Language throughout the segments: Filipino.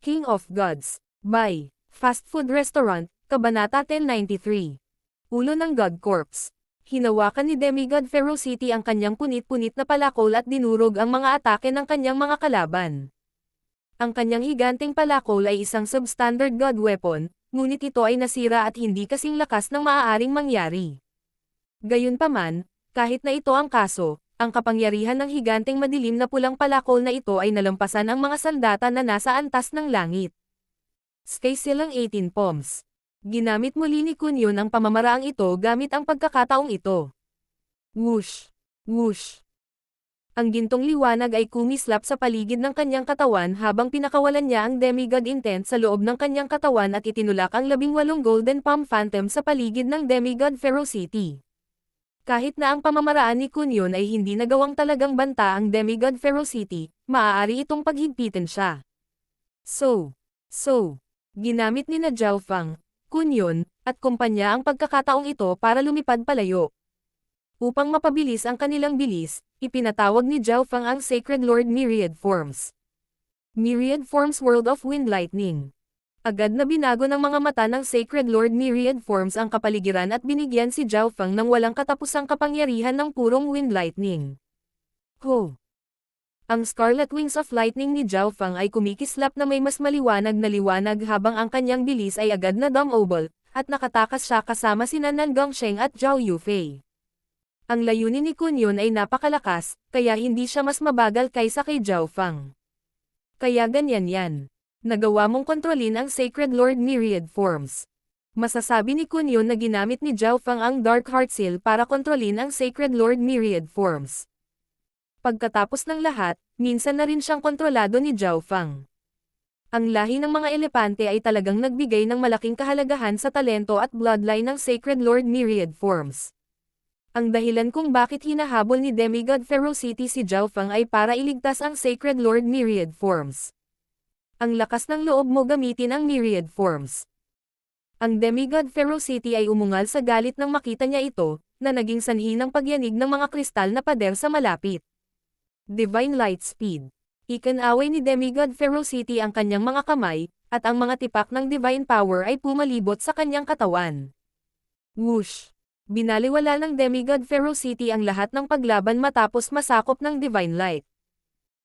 King of Gods. By Fast Food Restaurant, Kabanata 1093. Ulo ng God Corpse. Hinawakan ni Demigod Ferocity ang kanyang punit-punit na palakol at dinurog ang mga atake ng kanyang mga kalaban. Ang kanyang higanting palakol ay isang substandard god weapon, ngunit ito ay nasira at hindi kasing lakas ng maaaring mangyari. Gayunpaman, kahit na ito ang kaso, ang kapangyarihan ng higanting madilim na pulang palakol na ito ay nalampasan ang mga sandata na nasa antas ng langit. Sky silang 18 palms. Ginamit muli ni Kunyon ang pamamaraang ito gamit ang pagkakataong ito. Whoosh! Whoosh! Ang gintong liwanag ay kumislap sa paligid ng kanyang katawan habang pinakawalan niya ang demigod intent sa loob ng kanyang katawan at itinulak ang 18 golden palm phantom sa paligid ng demigod Ferocity. Kahit na ang pamamaraan ni Kunyon ay hindi nagawang talagang banta ang demigod Ferocity, maaari itong paghigpitan siya. Ginamit ni na Zhao Fang, Kunyon, at kumpanya ang pagkakataong ito para lumipad palayo. Upang mapabilis ang kanilang bilis, ipinatawag ni Zhao Fang ang Sacred Lord Myriad Forms. Myriad Forms World of Wind Lightning. Agad na binago ng mga mata ng Sacred Lord Myriad Forms ang kapaligiran at binigyan si Zhao Fang ng walang katapusang kapangyarihan ng purong Wind Lightning. Ho! Ang Scarlet Wings of Lightning ni Zhao Fang ay kumikislap na may mas maliwanag na liwanag habang ang kanyang bilis ay agad na dumobble, at nakatakas siya kasama sina Nan Gongsheng at Zhao Yufei. Ang layunin ni Kunyon ay napakalakas, kaya hindi siya mas mabagal kaysa kay Zhao Fang. Kaya ganyan yan. Nagawa mong kontrolin ang Sacred Lord Myriad Forms. Masasabi ni Kunyon na ginamit ni Zhao Fang ang Dark Heart Seal para kontrolin ang Sacred Lord Myriad Forms. Pagkatapos ng lahat, minsan na rin siyang kontrolado ni Zhao Fang. Ang lahi ng mga elepante ay talagang nagbigay ng malaking kahalagahan sa talento at bloodline ng Sacred Lord Myriad Forms. Ang dahilan kung bakit hinahabol ni Demigod Ferocity si Zhao Fang ay para iligtas ang Sacred Lord Myriad Forms. Ang lakas ng loob mo gamitin ang Myriad Forms. Ang Demigod Ferocity ay umungal sa galit nang makita niya ito, na naging sanhi ng pagyanig ng mga kristal na pader sa malapit. Divine Light Speed. Ikinaway ni Demigod Ferocity ang kanyang mga kamay, at ang mga tipak ng Divine Power ay pumalibot sa kanyang katawan. Whoosh! Binaliwala ng Demigod Ferocity ang lahat ng paglaban matapos masakop ng Divine Light.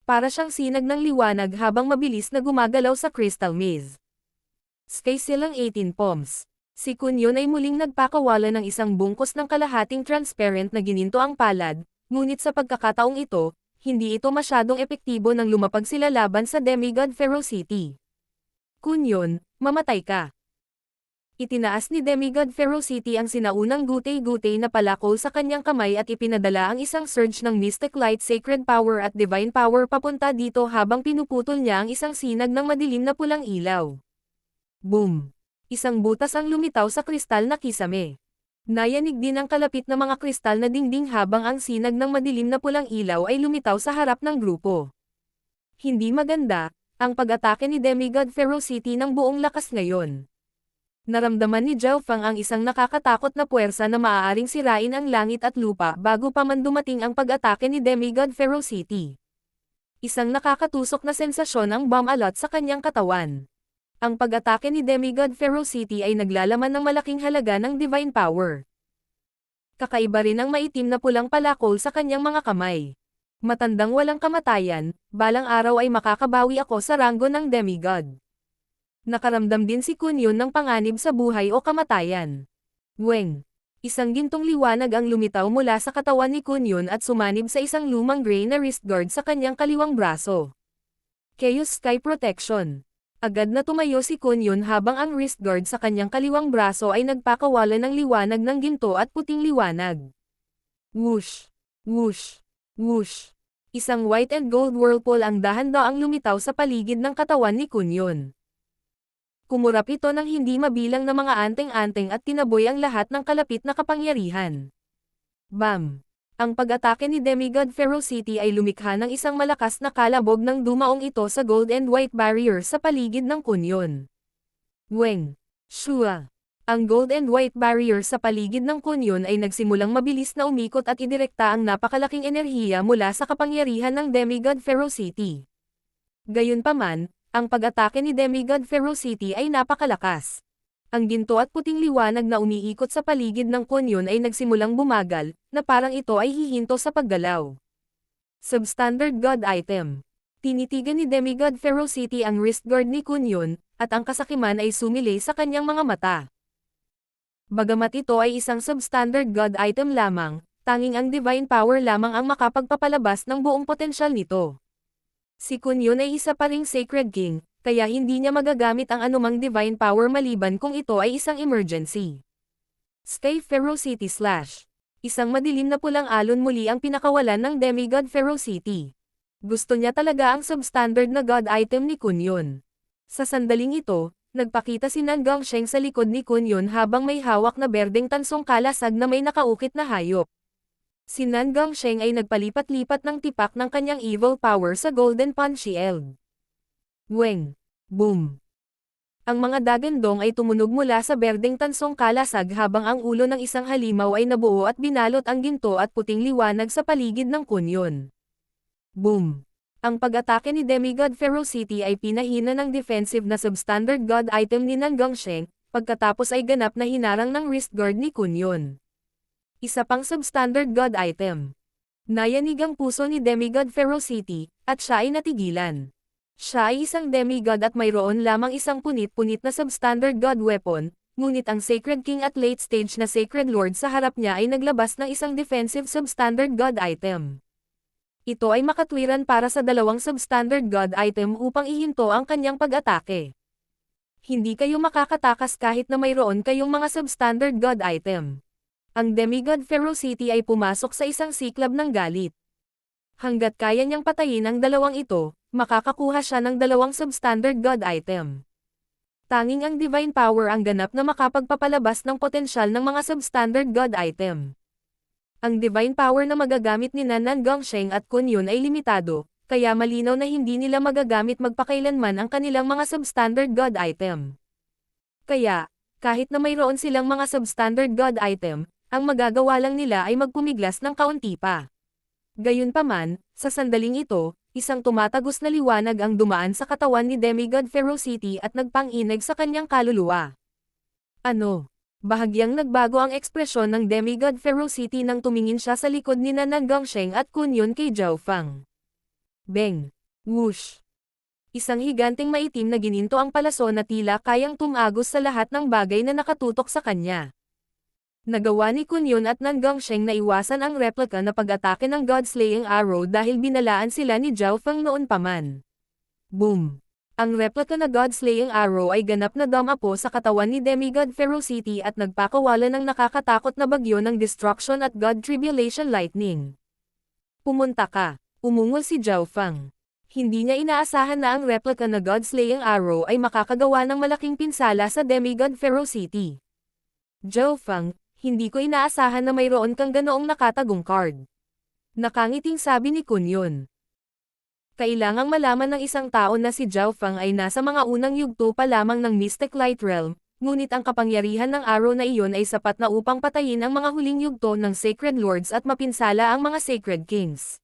Para siyang sinag ng liwanag habang mabilis na gumagalaw sa Crystal Maze. Sky silang 18 palms. Si Kunyon ay muling nagpakawala ng isang bungkos ng kalahating transparent na gininto ang palad, ngunit sa pagkakataong ito, hindi ito masyadong epektibo nang lumapag sila laban sa Demigod Ferocity. Kunyon, mamatay ka. Itinaas ni Demigod Ferocity ang sinaunang gutay-gutay na palakol sa kanyang kamay at ipinadala ang isang surge ng Mystic Light, Sacred Power at Divine Power papunta dito habang pinuputol niya ang isang sinag ng madilim na pulang ilaw. Boom! Isang butas ang lumitaw sa kristal na kisame. Nayanig din ang kalapit na mga kristal na dingding habang ang sinag ng madilim na pulang ilaw ay lumitaw sa harap ng grupo. Hindi maganda, ang pag-atake ni Demigod Ferocity ng buong lakas ngayon. Naramdaman ni Zhao Fang ang isang nakakatakot na puwersa na maaaring sirain ang langit at lupa bago pa man dumating ang pag-atake ni Demigod Ferocity. Isang nakakatusok na sensasyon ang bomb-alot sa kanyang katawan. Ang pag-atake ni Demigod Ferocity ay naglalaman ng malaking halaga ng Divine Power. Kakaiba rin ang maitim na pulang palakol sa kanyang mga kamay. Matandang walang kamatayan, balang araw ay makakabawi ako sa ranggo ng Demigod. Nakaramdam din si Kunyon ng panganib sa buhay o kamatayan. Weng! Isang gintong liwanag ang lumitaw mula sa katawan ni Kunyon at sumanib sa isang lumang gray na wrist guard sa kanyang kaliwang braso. Chaos Sky Protection. Agad na tumayo si Kunyon habang ang wrist guard sa kanyang kaliwang braso ay nagpakawala ng liwanag ng ginto at puting liwanag. Whoosh! Whoosh! Whoosh! Isang white and gold whirlpool ang dahan-daang lumitaw sa paligid ng katawan ni Kunyon. Kumurap ito ng hindi mabilang na mga anteng-anteng at tinaboy ang lahat ng kalapit na kapangyarihan. Bam! Ang pag-atake ni Demigod Ferocity ay lumikha ng isang malakas na kalabog ng dumaong ito sa gold and white barrier sa paligid ng Kunyon. Weng! Shua! Ang gold and white barrier sa paligid ng Kunyon ay nagsimulang mabilis na umikot at idirekta ang napakalaking enerhiya mula sa kapangyarihan ng Demigod Ferocity. Gayunpaman, ang pag-atake ni Demigod Ferocity ay napakalakas. Ang ginto at puting liwanag na umiikot sa paligid ng Kunyon ay nagsimulang bumagal, na parang ito ay hihinto sa paggalaw. Substandard God Item. Tinitigan ni Demigod Ferocity ang wrist guard ni Kunyon, at ang kasakiman ay sumilay sa kanyang mga mata. Bagamat ito ay isang substandard God item lamang, tanging ang divine power lamang ang makapagpapalabas ng buong potensyal nito. Si Kunyon ay isa pa ring Sacred King, kaya hindi niya magagamit ang anumang divine power maliban kung ito ay isang emergency. Sky Ferocity Slash. Isang madilim na pulang alon muli ang pinakawalan ng Demigod Ferocity. Gusto niya talaga ang substandard na God item ni Kunyon. Sa sandaling ito, nagpakita si Nan Gongsheng sa likod ni Kunyon habang may hawak na berdeng tansong kalasag na may nakaukit na hayop. Si Nan Gongsheng ay nagpalipat-lipat ng tipak ng kanyang evil power sa Golden Pawn Shield. Weng! Boom! Ang mga dagandong ay tumunog mula sa berdeng tansong kalasag habang ang ulo ng isang halimaw ay nabuo at binalot ang ginto at puting liwanag sa paligid ng Kunyon. Boom! Ang pag-atake ni Demigod Ferocity ay pinahina ng defensive na substandard God item ni Nan Gongsheng, pagkatapos ay ganap na hinarang ng wrist guard ni Kunyon. Isa pang substandard God item. Nayanig ang puso ni Demigod Ferocity, at siya ay natigilan. Siya ay isang demigod at mayroon lamang isang punit-punit na substandard God weapon, ngunit ang Sacred King at late stage na Sacred Lord sa harap niya ay naglabas ng isang defensive substandard God item. Ito ay makatwiran para sa dalawang substandard God item upang ihinto ang kanyang pag-atake. Hindi kayo makakatakas kahit na mayroon kayong mga substandard God item. Ang Demigod Ferocity ay pumasok sa isang siklab ng galit. Hanggat kaya niyang patayin ang dalawang ito, makakakuha siya ng dalawang substandard God item. Tanging ang divine power ang ganap na makapagpapalabas ng potensyal ng mga substandard God item. Ang divine power na magagamit ni Nan Gongsheng at Kunyon ay limitado, kaya malinaw na hindi nila magagamit magpakailanman ang kanilang mga substandard God item. Kaya, kahit na mayroon silang mga substandard God item, ang magagawa lang nila ay magpumiglas ng kaunti pa. Gayunpaman, sa sandaling ito, isang tumatagos na liwanag ang dumaan sa katawan ni Demigod Ferocity at nagpang-inag sa kanyang kaluluwa. Ano? Bahagyang nagbago ang ekspresyon ng Demigod Ferocity nang tumingin siya sa likod ni Nan Gongsheng at Kunyon kay Zhao Fang. Beng! Whoosh! Isang higanting maitim na gininto ang palaso na tila kayang tumagos sa lahat ng bagay na nakatutok sa kanya. Nagawa ni Kunyon at Nan Gongsheng na iwasan ang replika na pag-atake ng God-slaying arrow dahil binalaan sila ni Zhao Fang noon pa man. Boom! Ang replika na God-slaying arrow ay ganap na dumapo sa katawan ni Demigod Ferocity at nagpakawala ng nakakatakot na bagyo ng destruction at God Tribulation Lightning. Pumunta ka, umungol si Zhao Fang. Hindi niya inaasahan na ang replika na God-slaying arrow ay makakagawa ng malaking pinsala sa Demigod Ferocity. Zhao Fang, hindi ko inaasahan na mayroon kang ganoong nakatagong card. Nakangiting sabi ni Kunyon. Kailangang malaman ng isang tao na si Zhao Fang ay nasa mga unang yugto pa lamang ng Mystic Light Realm, ngunit ang kapangyarihan ng arrow na iyon ay sapat na upang patayin ang mga huling yugto ng Sacred Lords at mapinsala ang mga Sacred Kings.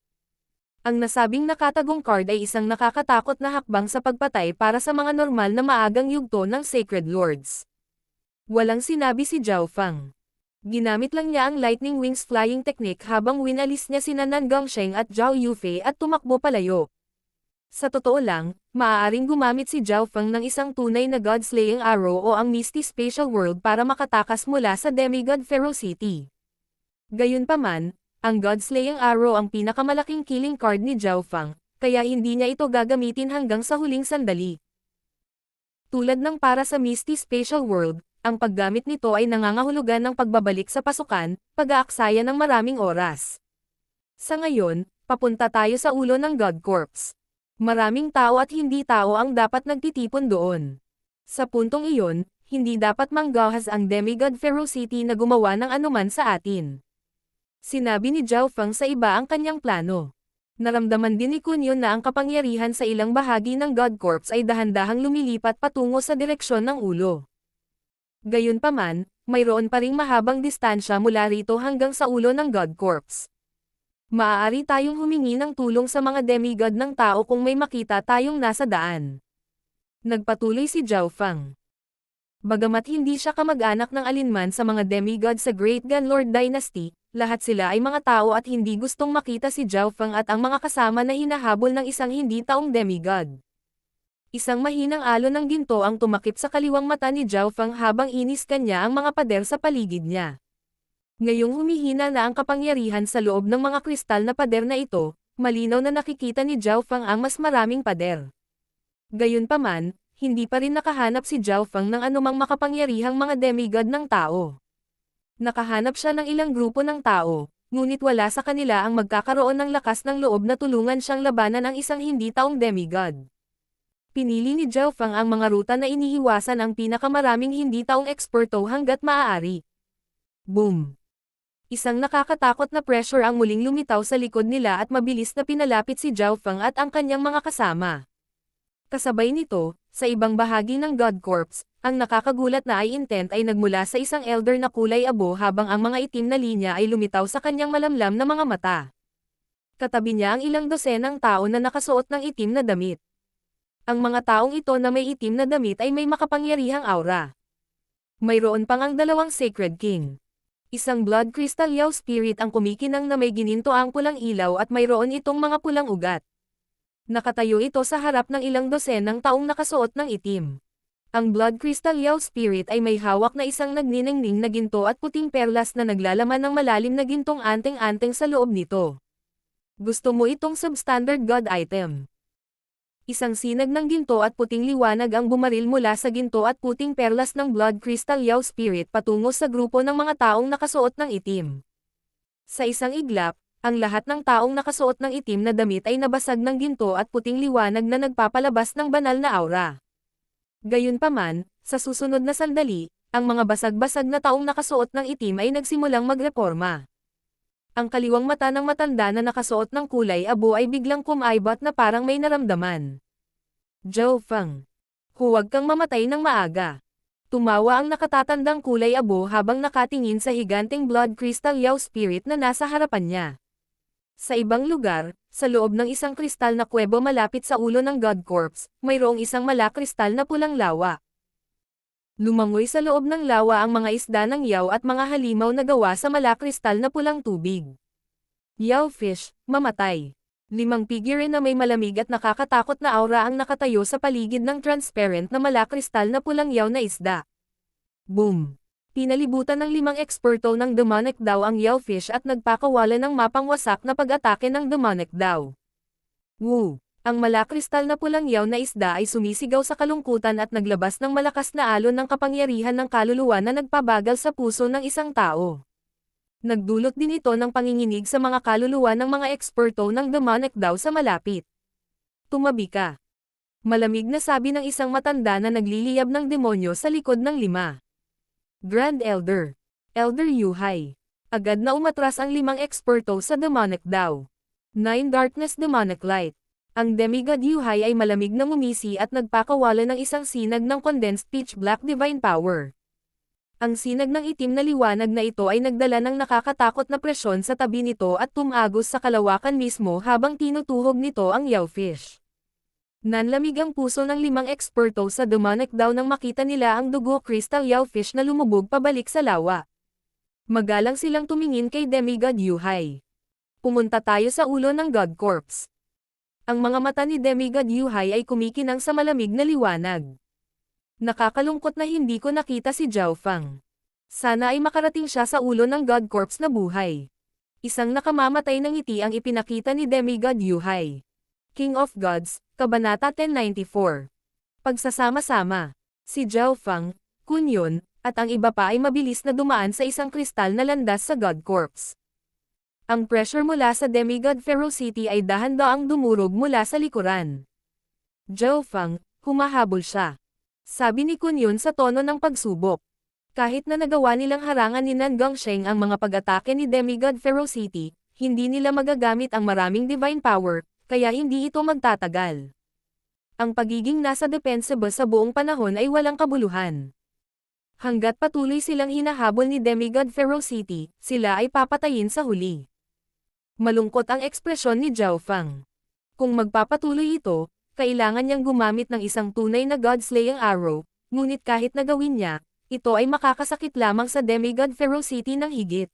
Ang nasabing nakatagong card ay isang nakakatakot na hakbang sa pagpatay para sa mga normal na maagang yugto ng Sacred Lords. Walang sinabi si Zhao Fang. Ginamit lang niya ang Lightning Wings Flying Technique habang winalis niya sina Nan Gongsheng at Zhao Yufei at tumakbo palayo. Sa totoo lang, maaaring gumamit si Zhao Fang ng isang tunay na God-slaying arrow o ang Misty Spatial World para makatakas mula sa Demigod Ferocity. Gayunpaman, ang God-slaying arrow ang pinakamalaking killing card ni Zhao Fang, kaya hindi niya ito gagamitin hanggang sa huling sandali. Tulad ng para sa Misty Spatial World, ang paggamit nito ay nangangahulugan ng pagbabalik sa pasukan, pag-aaksaya ng maraming oras. Sa ngayon, papunta tayo sa ulo ng God Corps. Maraming tao at hindi tao ang dapat nagtitipon doon. Sa puntong iyon, hindi dapat manggahas ang Demigod Ferocity na gumawa ng anuman sa atin. Sinabi ni Zhao Fang sa iba ang kanyang plano. Naramdaman din ni Kunyon na ang kapangyarihan sa ilang bahagi ng God Corps ay dahan-dahang lumilipat patungo sa direksyon ng ulo. Gayunpaman, mayroon pa ring mahabang distansya mula rito hanggang sa ulo ng God Corps. Maaari tayong humingi ng tulong sa mga demigod ng tao kung may makita tayong nasa daan. Nagpatuloy si Zhao Fang. Bagamat hindi siya kamag-anak ng alinman sa mga demigod sa Great Gun Lord Dynasty, lahat sila ay mga tao at hindi gustong makita si Zhao Fang at ang mga kasama na hinahabol ng isang hindi taong demigod. Isang mahinang alon ng ginto ang tumakip sa kaliwang mata ni Zhao Fang habang inis kanya ang mga pader sa paligid niya. Ngayong humihina na ang kapangyarihan sa loob ng mga kristal na pader na ito, malinaw na nakikita ni Zhao Fang ang mas maraming pader. Gayunpaman, hindi pa rin nakahanap si Zhao Fang ng anumang makapangyarihang mga demigod ng tao. Nakahanap siya ng ilang grupo ng tao, ngunit wala sa kanila ang magkakaroon ng lakas ng loob na tulungan siyang labanan ang isang hindi taong demigod. Pinili ni Zhao Fang ang mga ruta na iniiwasan ang pinakamaraming hindi taong eksperto hanggat maaari. Boom! Isang nakakatakot na pressure ang muling lumitaw sa likod nila at mabilis na pinalapit si Zhao Fang at ang kanyang mga kasama. Kasabay nito, sa ibang bahagi ng God Corps, ang nakakagulat na intent ay nagmula sa isang elder na kulay abo habang ang mga itim na linya ay lumitaw sa kanyang malamlam na mga mata. Katabi niya ang ilang dosenang tao na nakasuot ng itim na damit. Ang mga taong ito na may itim na damit ay may makapangyarihang aura. Mayroon pang ang dalawang Sacred King. Isang Blood Crystal Yao Spirit ang kumikinang na may gininto ang pulang ilaw at mayroon itong mga pulang ugat. Nakatayo ito sa harap ng ilang dosenang taong nakasuot ng itim. Ang Blood Crystal Yao Spirit ay may hawak na isang nagniningning na ginto at puting perlas na naglalaman ng malalim na gintong anteng-anteng sa loob nito. Gusto mo itong substandard god item? Isang sinag ng ginto at puting liwanag ang bumaril mula sa ginto at puting perlas ng Blood Crystal Yao Spirit patungo sa grupo ng mga taong nakasuot ng itim. Sa isang iglap, ang lahat ng taong nakasuot ng itim na damit ay nabasag ng ginto at puting liwanag na nagpapalabas ng banal na aura. Gayunpaman, sa susunod na sandali, ang mga basag-basag na taong nakasuot ng itim ay nagsimulang magreporma. Ang kaliwang mata ng matanda na nakasuot ng kulay abo ay biglang kumaibot na parang may naramdaman. Zhao Fang, huwag kang mamatay ng maaga. Tumawa ang nakatatandang kulay abo habang nakatingin sa higanteng Blood Crystal Yao Spirit na nasa harapan niya. Sa ibang lugar, sa loob ng isang kristal na kuwebo malapit sa ulo ng God Corps, mayroong isang malakristal na pulang lawa. Lumangoy sa loob ng lawa ang mga isda ng yaw at mga halimaw na gawa sa malakristal na pulang tubig. Yaw fish, mamatay. 5 figure na may malamig at nakakatakot na aura ang nakatayo sa paligid ng transparent na malakristal na pulang yaw na isda. Boom! Pinalibutan ng 5 eksperto ng demonic daw ang Yellowfish at nagpakawala ng mapangwasak na pag-atake ng demonic daw. Woo! Ang malakristal na pulang yaw na isda ay sumisigaw sa kalungkutan at naglabas ng malakas na alon ng kapangyarihan ng kaluluwa na nagpabagal sa puso ng isang tao. Nagdulot din ito ng panginginig sa mga kaluluwa ng mga eksperto ng demonic daw sa malapit. Tumabi ka. Malamig na sabi ng isang matanda na nagliliyab ng demonyo sa likod ng 5. Grand Elder. Elder Yuhai. Agad na umatras ang 5 eksperto sa demonic daw. 9 Darkness Demonic Light. Ang demigod Yuhai ay malamig na ngumisi at nagpakawala ng isang sinag ng condensed pitch black divine power. Ang sinag ng itim na liwanag na ito ay nagdala ng nakakatakot na presyon sa tabi nito at tumagos sa kalawakan mismo habang tinutuhog nito ang Yellowfish. Nanlamig ang puso ng 5 eksperto sa demonic daw nang makita nila ang dugo crystal Yellowfish na lumubog pabalik sa lawa. Magalang silang tumingin kay demigod Yuhai. Pumunta tayo sa ulo ng God Corps. Ang mga mata ni demigod Yuhai ay kumikinang sa malamig na liwanag. Nakakalungkot na hindi ko nakita si Zhao Fang. Sana ay makarating siya sa ulo ng God Corps na buhay. Isang nakamamatay ng ngiti ang ipinakita ni demigod Yuhai. King of Gods, Kabanata 1094. Pagsasama-sama. Si Zhao Fang, Kun Yun, at ang iba pa ay mabilis na dumaan sa isang kristal na landas sa God Corps. Ang pressure mula sa demigod ferocity ay dahan-daang dumurog mula sa likuran. Zhao Fang, humahabol siya. Sabi ni Kun Yun sa tono ng pagsubok. Kahit na nagawa nilang harangan ni Nan Gongsheng ang mga pag-atake ni demigod ferocity, hindi nila magagamit ang maraming divine power, kaya hindi ito magtatagal. Ang pagiging nasa depensa ba sa buong panahon ay walang kabuluhan. Hanggat patuloy silang hinahabol ni demigod ferocity, sila ay papatayin sa huli. Malungkot ang ekspresyon ni Zhao Fang. Kung magpapatuloy ito, kailangan niyang gumamit ng isang tunay na God-slaying arrow, ngunit kahit na gawin niya, ito ay makakasakit lamang sa demigod ferocity ng higit.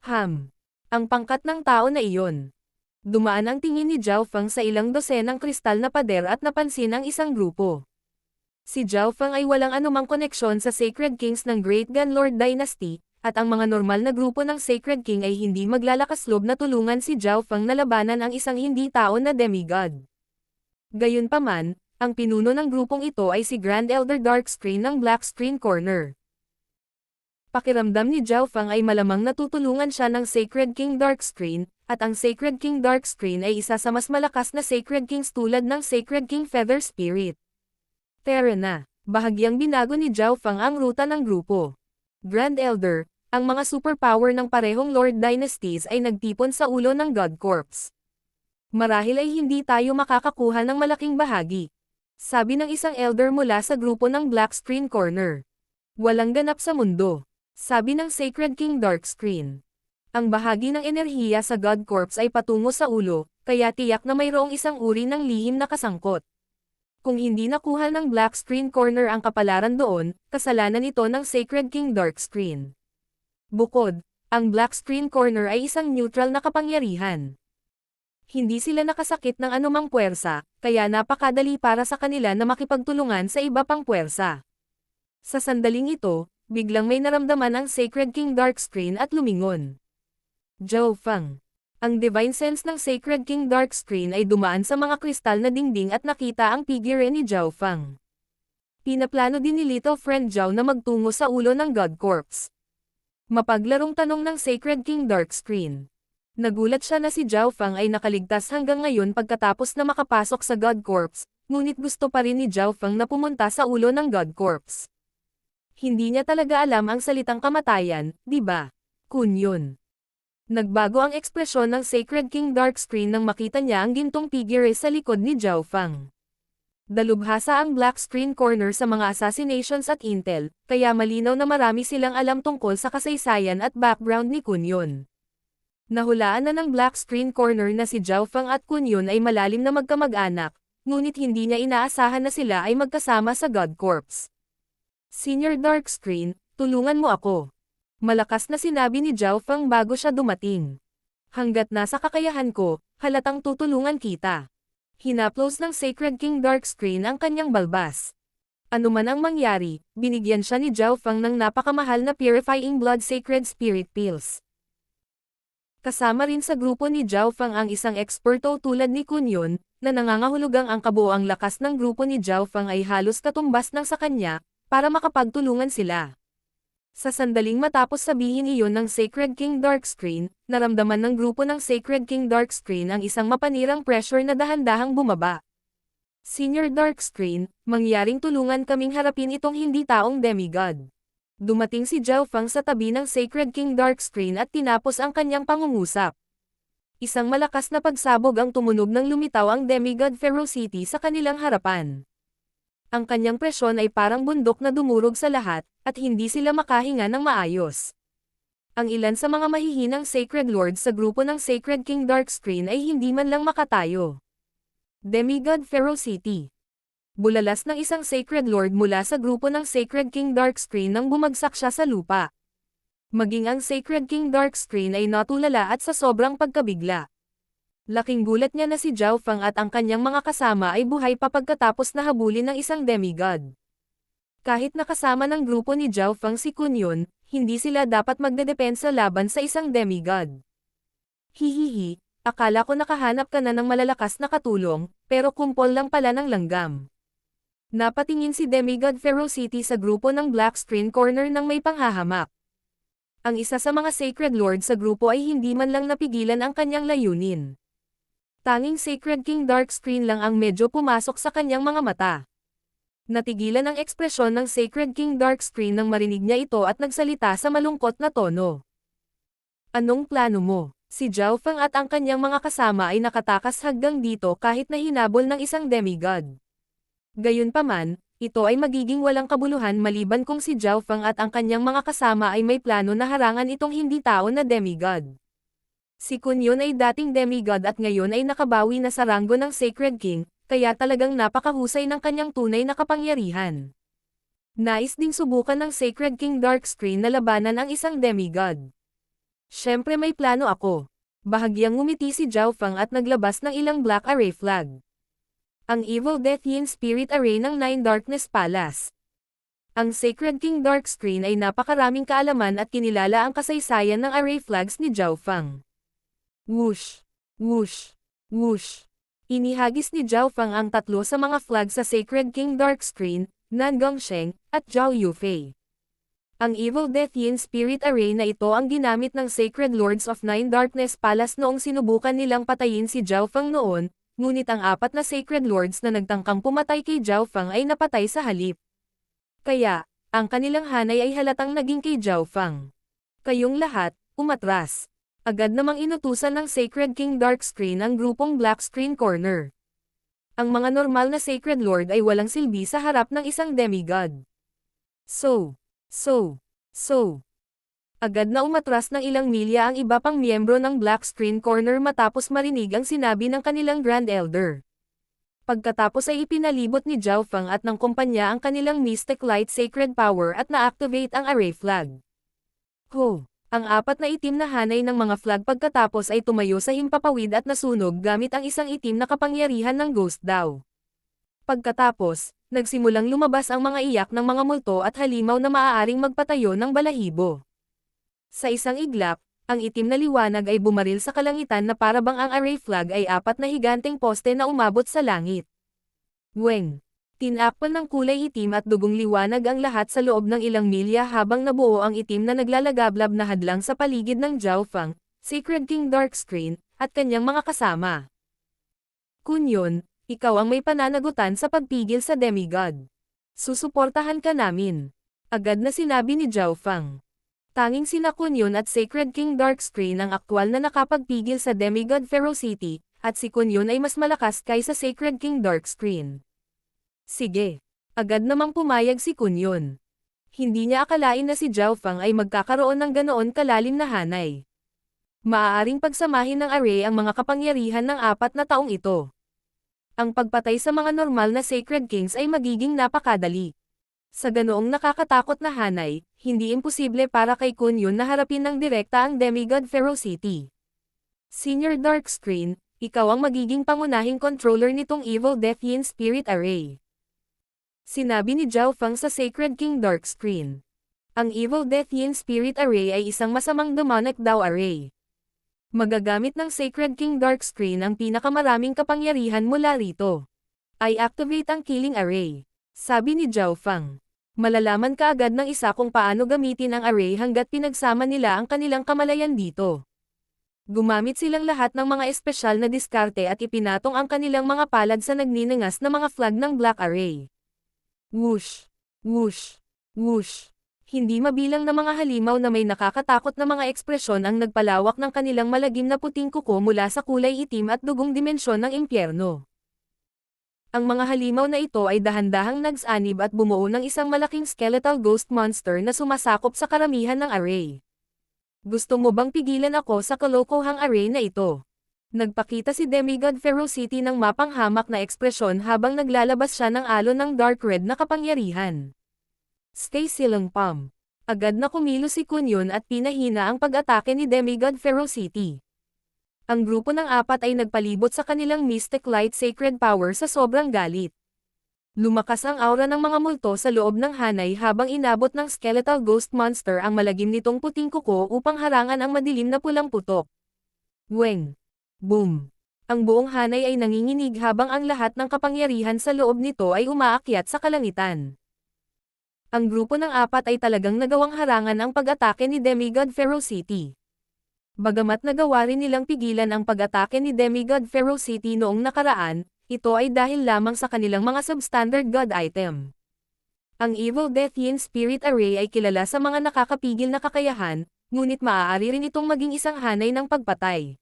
Ang pangkat ng tao na iyon. Dumaan ang tingin ni Zhao Feng sa ilang dosenang kristal na pader at napansin ang isang grupo. Si Zhao Feng ay walang anumang koneksyon sa Sacred Kings ng Great Gun Lord Dynasty, at ang mga normal na grupo ng Sacred King ay hindi maglalakas loob na tulungan si Zhao Feng na labanan ang isang hindi tao na demigod. Gayunpaman, ang pinuno ng grupong ito ay si Grand Elder Darkscreen ng Black Screen Corner. Pakiramdam ni Zhao Feng ay malamang natutulungan siya ng Sacred King Darkscreen, at ang Sacred King Darkscreen ay isa sa mas malakas na Sacred Kings tulad ng Sacred King Feather Spirit. Tara na, bahagyang binago ni Zhao Feng ang ruta ng grupo. Grand Elder, ang mga superpower ng parehong Lord Dynasties ay nagtipon sa ulo ng God Corps. Marahil ay hindi tayo makakakuha ng malaking bahagi, sabi ng isang elder mula sa grupo ng Black Screen Corner. Walang ganap sa mundo, sabi ng Sacred King Darkscreen. Ang bahagi ng enerhiya sa God Corps ay patungo sa ulo, kaya tiyak na mayroong isang uri ng lihim na kasangkot. Kung hindi nakuha ng Black Screen Corner ang kapalaran doon, kasalanan ito ng Sacred King Darkscreen. Bukod, ang Black Screen Corner ay isang neutral na kapangyarihan. Hindi sila nakasakit ng anumang puwersa, kaya napakadali para sa kanila na makipagtulungan sa iba pang puwersa. Sa sandaling ito, biglang may naramdaman ang Sacred King Darkscreen at lumingon. Zhao Feng. Ang Divine Sense ng Sacred King Darkscreen ay dumaan sa mga kristal na dingding at nakita ang figure ni Zhao Feng. Pinaplano din ni Little Friend Zhao na magtungo sa ulo ng God Corps. Mapaglarong tanong ng Sacred King Darkscreen. Nagulat siya na si Zhao Feng ay nakaligtas hanggang ngayon pagkatapos na makapasok sa God Corps, ngunit gusto pa rin ni Zhao Feng na pumunta sa ulo ng God Corps. Hindi niya talaga alam ang salitang kamatayan, di ba? Kunyon. Nagbago ang ekspresyon ng Sacred King Darkscreen nang makita niya ang gintong figure sa likod ni Zhao Feng. Dalubhasa ang Black Screen Corner sa mga assassinations at intel, kaya malinaw na marami silang alam tungkol sa kasaysayan at background ni Kunyon. Nahulaan na ng Black Screen Corner na si Zhao Feng at Kunyon ay malalim na magkamag-anak, ngunit hindi niya inaasahan na sila ay magkasama sa God Corps. Senior Darkscreen, tulungan mo ako. Malakas na sinabi ni Zhao Feng bago siya dumating. Hanggat nasa kakayahan ko, halatang tutulungan kita. Hinaplos ng Sacred King Darkscreen ang kanyang balbas. Ano man ang mangyari, binigyan siya ni Zhao Feng ng napakamahal na Purifying Blood Sacred Spirit Pills. Kasama rin sa grupo ni Zhao Feng ang isang eksperto tulad ni Kunyon, na nangangahulugang ang kabuoang lakas ng grupo ni Zhao Feng ay halos katumbas ng sa kanya, para makapagtulungan sila. Sa sandaling matapos sabihin iyon ng Sacred King Darkscreen, naramdaman ng grupo ng Sacred King Darkscreen ang isang mapanirang pressure na dahan-dahang bumaba. Senior Darkscreen, mangyaring tulungan kaming harapin itong hindi taong demigod. Dumating si Zhao Feng sa tabi ng Sacred King Darkscreen at tinapos ang kanyang pangungusap. Isang malakas na pagsabog ang tumunog nang lumitaw ang demigod ferocity sa kanilang harapan. Ang kanyang presyon ay parang bundok na dumurog sa lahat, at hindi sila makahinga ng maayos. Ang ilan sa mga mahihinang Sacred Lords sa grupo ng Sacred King Darkscreen ay hindi man lang makatayo. Demigod Ferocity. Bulalas ng isang Sacred Lord mula sa grupo ng Sacred King Darkscreen nang bumagsak siya sa lupa. Maging ang Sacred King Darkscreen ay natulala at sa sobrang pagkabigla. Laking gulat niya na si Zhao Feng at ang kanyang mga kasama ay buhay pa pagkatapos na habulin ng isang demigod. Kahit nakasama ng grupo ni Zhao Feng si Kunyon, hindi sila dapat magdedepensa laban sa isang demigod. Hihihi, akala ko nakahanap ka na ng malalakas na katulong, pero kumpol lang pala ng langgam. Napatingin si Demigod Ferocity sa grupo ng Black Screen Corner nang may panghahamak. Ang isa sa mga Sacred Lord sa grupo ay hindi man lang napigilan ang kanyang layunin. Tanging Sacred King Darkscreen lang ang medyo pumasok sa kanyang mga mata. Natigilan ang ekspresyon ng Sacred King Darkscreen nang marinig niya ito at nagsalita sa malungkot na tono. Anong plano mo? Si Zhao Feng at ang kanyang mga kasama ay nakatakas hanggang dito kahit na hinabol ng isang demigod. Gayunpaman, ito ay magiging walang kabuluhan maliban kung si Zhao Feng at ang kanyang mga kasama ay may plano na harangan itong hindi tao na demigod. Si Kunyon ay dating demigod at ngayon ay nakabawi na sa ranggo ng Sacred King, Kaya talagang napakahusay ng kanyang tunay na kapangyarihan. Nais ding subukan ng Sacred King Darkscreen na labanan ang isang demigod. Siyempre may plano ako. Bahagyang ngumiti si Zhao Fang at naglabas ng ilang Black Array flag. Ang Evil Death Yin Spirit Array ng Nine Darkness Palace. Ang Sacred King Darkscreen ay napakaraming kaalaman at kinilala ang kasaysayan ng array flags ni Zhao Fang. Whoosh! Whoosh! Whoosh! Inihagis ni Zhao Fang ang tatlo sa mga flag sa Sacred King Darkscreen, Nan Gongsheng, at Zhao Yufei. Ang Evil Death Yin Spirit Array na ito ang ginamit ng Sacred Lords of Nine Darkness Palace noong sinubukan nilang patayin si Zhao Fang noon, ngunit ang apat na Sacred Lords na nagtangkang pumatay kay Zhao Fang ay napatay sa halip. Kaya, ang kanilang hanay ay halatang naging kay Zhao Fang. Kayong lahat, umatras. Agad namang inutusan ng Sacred King Darkscreen ang grupong Black Screen Corner. Ang mga normal na Sacred Lord ay walang silbi sa harap ng isang demigod. So. Agad na umatras ng ilang milya ang iba pang miyembro ng Black Screen Corner matapos marinig ang sinabi ng kanilang Grand Elder. Pagkatapos ay ipinalibot ni Zhao Fang at ng kumpanya ang kanilang Mystic Light Sacred Power at na-activate ang array flag. Ho! Ang apat na itim na hanay ng mga flag pagkatapos ay tumayo sa himpapawid at nasunog gamit ang isang itim na kapangyarihan ng Ghost Daw. Pagkatapos, nagsimulang lumabas ang mga iyak ng mga multo at halimaw na maaaring magpatayo ng balahibo. Sa isang iglap, ang itim na liwanag ay bumaril sa kalangitan na parabang ang array flag ay apat na higanteng poste na umabot sa langit. Weng! Tinakpan ng kulay itim at dugong liwanag ang lahat sa loob ng ilang milya habang nabuo ang itim na naglalagablab na hadlang sa paligid ng Zhao Fang, Sacred King Darkscreen, at kanyang mga kasama. Kunyon, ikaw ang may pananagutan sa pagpigil sa demigod. Susuportahan ka namin. Agad na sinabi ni Zhao Fang. Tanging sina Kunyon at Sacred King Darkscreen ang aktwal na nakapagpigil sa demigod ferocity, at si Kunyon ay mas malakas kaysa Sacred King Darkscreen. Sige. Agad namang pumayag si Kunyon. Hindi niya akalain na si Zhao Fang ay magkakaroon ng ganoon kalalim na hanay. Maaaring pagsamahin ng array ang mga kapangyarihan ng apat na taong ito. Ang pagpatay sa mga normal na Sacred Kings ay magiging napakadali. Sa ganoong nakakatakot na hanay, hindi imposible para kay Kunyon na harapin ng direkta ang demigod ferocity. Senior Darkscreen, ikaw ang magiging pangunahing controller nitong Evil Death Yin Spirit Array. Sinabi ni Zhao Fang sa Sacred King Darkscreen. Ang Evil Death Yin Spirit Array ay isang masamang demonic Dao Array. Magagamit ng Sacred King Darkscreen ang pinakamaraming kapangyarihan mula rito. I activate ang Killing Array. Sabi ni Zhao Fang. Malalaman ka agad ng isa kung paano gamitin ang array hanggat pinagsama nila ang kanilang kamalayan dito. Gumamit silang lahat ng mga espesyal na diskarte at ipinatong ang kanilang mga palad sa nagniningas na mga flag ng Black Array. Whoosh! Whoosh! Whoosh! Hindi mabilang na mga halimaw na may nakakatakot na mga ekspresyon ang nagpalawak ng kanilang malagim na puting kuko mula sa kulay itim at dugong dimensyon ng impyerno. Ang mga halimaw na ito ay dahan-dahang nagsanib at bumuo ng isang malaking skeletal ghost monster na sumasakop sa karamihan ng array. Gusto mo bang pigilan ako sa kalokohang array na ito? Nagpakita si Demigod Ferocity ng mapanghamak na ekspresyon habang naglalabas siya ng alon ng dark red na kapangyarihan. Stay silang Pam. Agad na kumilos si Kunyon at pinahina ang pag-atake ni Demigod Ferocity. Ang grupo ng apat ay nagpalibot sa kanilang Mystic Light Sacred Power sa sobrang galit. Lumakas ang aura ng mga multo sa loob ng hanay habang inabot ng Skeletal Ghost Monster ang malagim nitong puting kuko upang harangan ang madilim na pulang putok. Weng! Boom! Ang buong hanay ay nanginginig habang ang lahat ng kapangyarihan sa loob nito ay umaakyat sa kalangitan. Ang grupo ng apat ay talagang nagawang harangan ang pag-atake ni Demigod Ferocity. Bagamat nagawa rin nilang pigilan ang pag-atake ni Demigod Ferocity noong nakaraan, ito ay dahil lamang sa kanilang mga substandard god item. Ang Evil Death Yin Spirit Array ay kilala sa mga nakakapigil na kakayahan, ngunit maaari rin itong maging isang hanay ng pagpatay.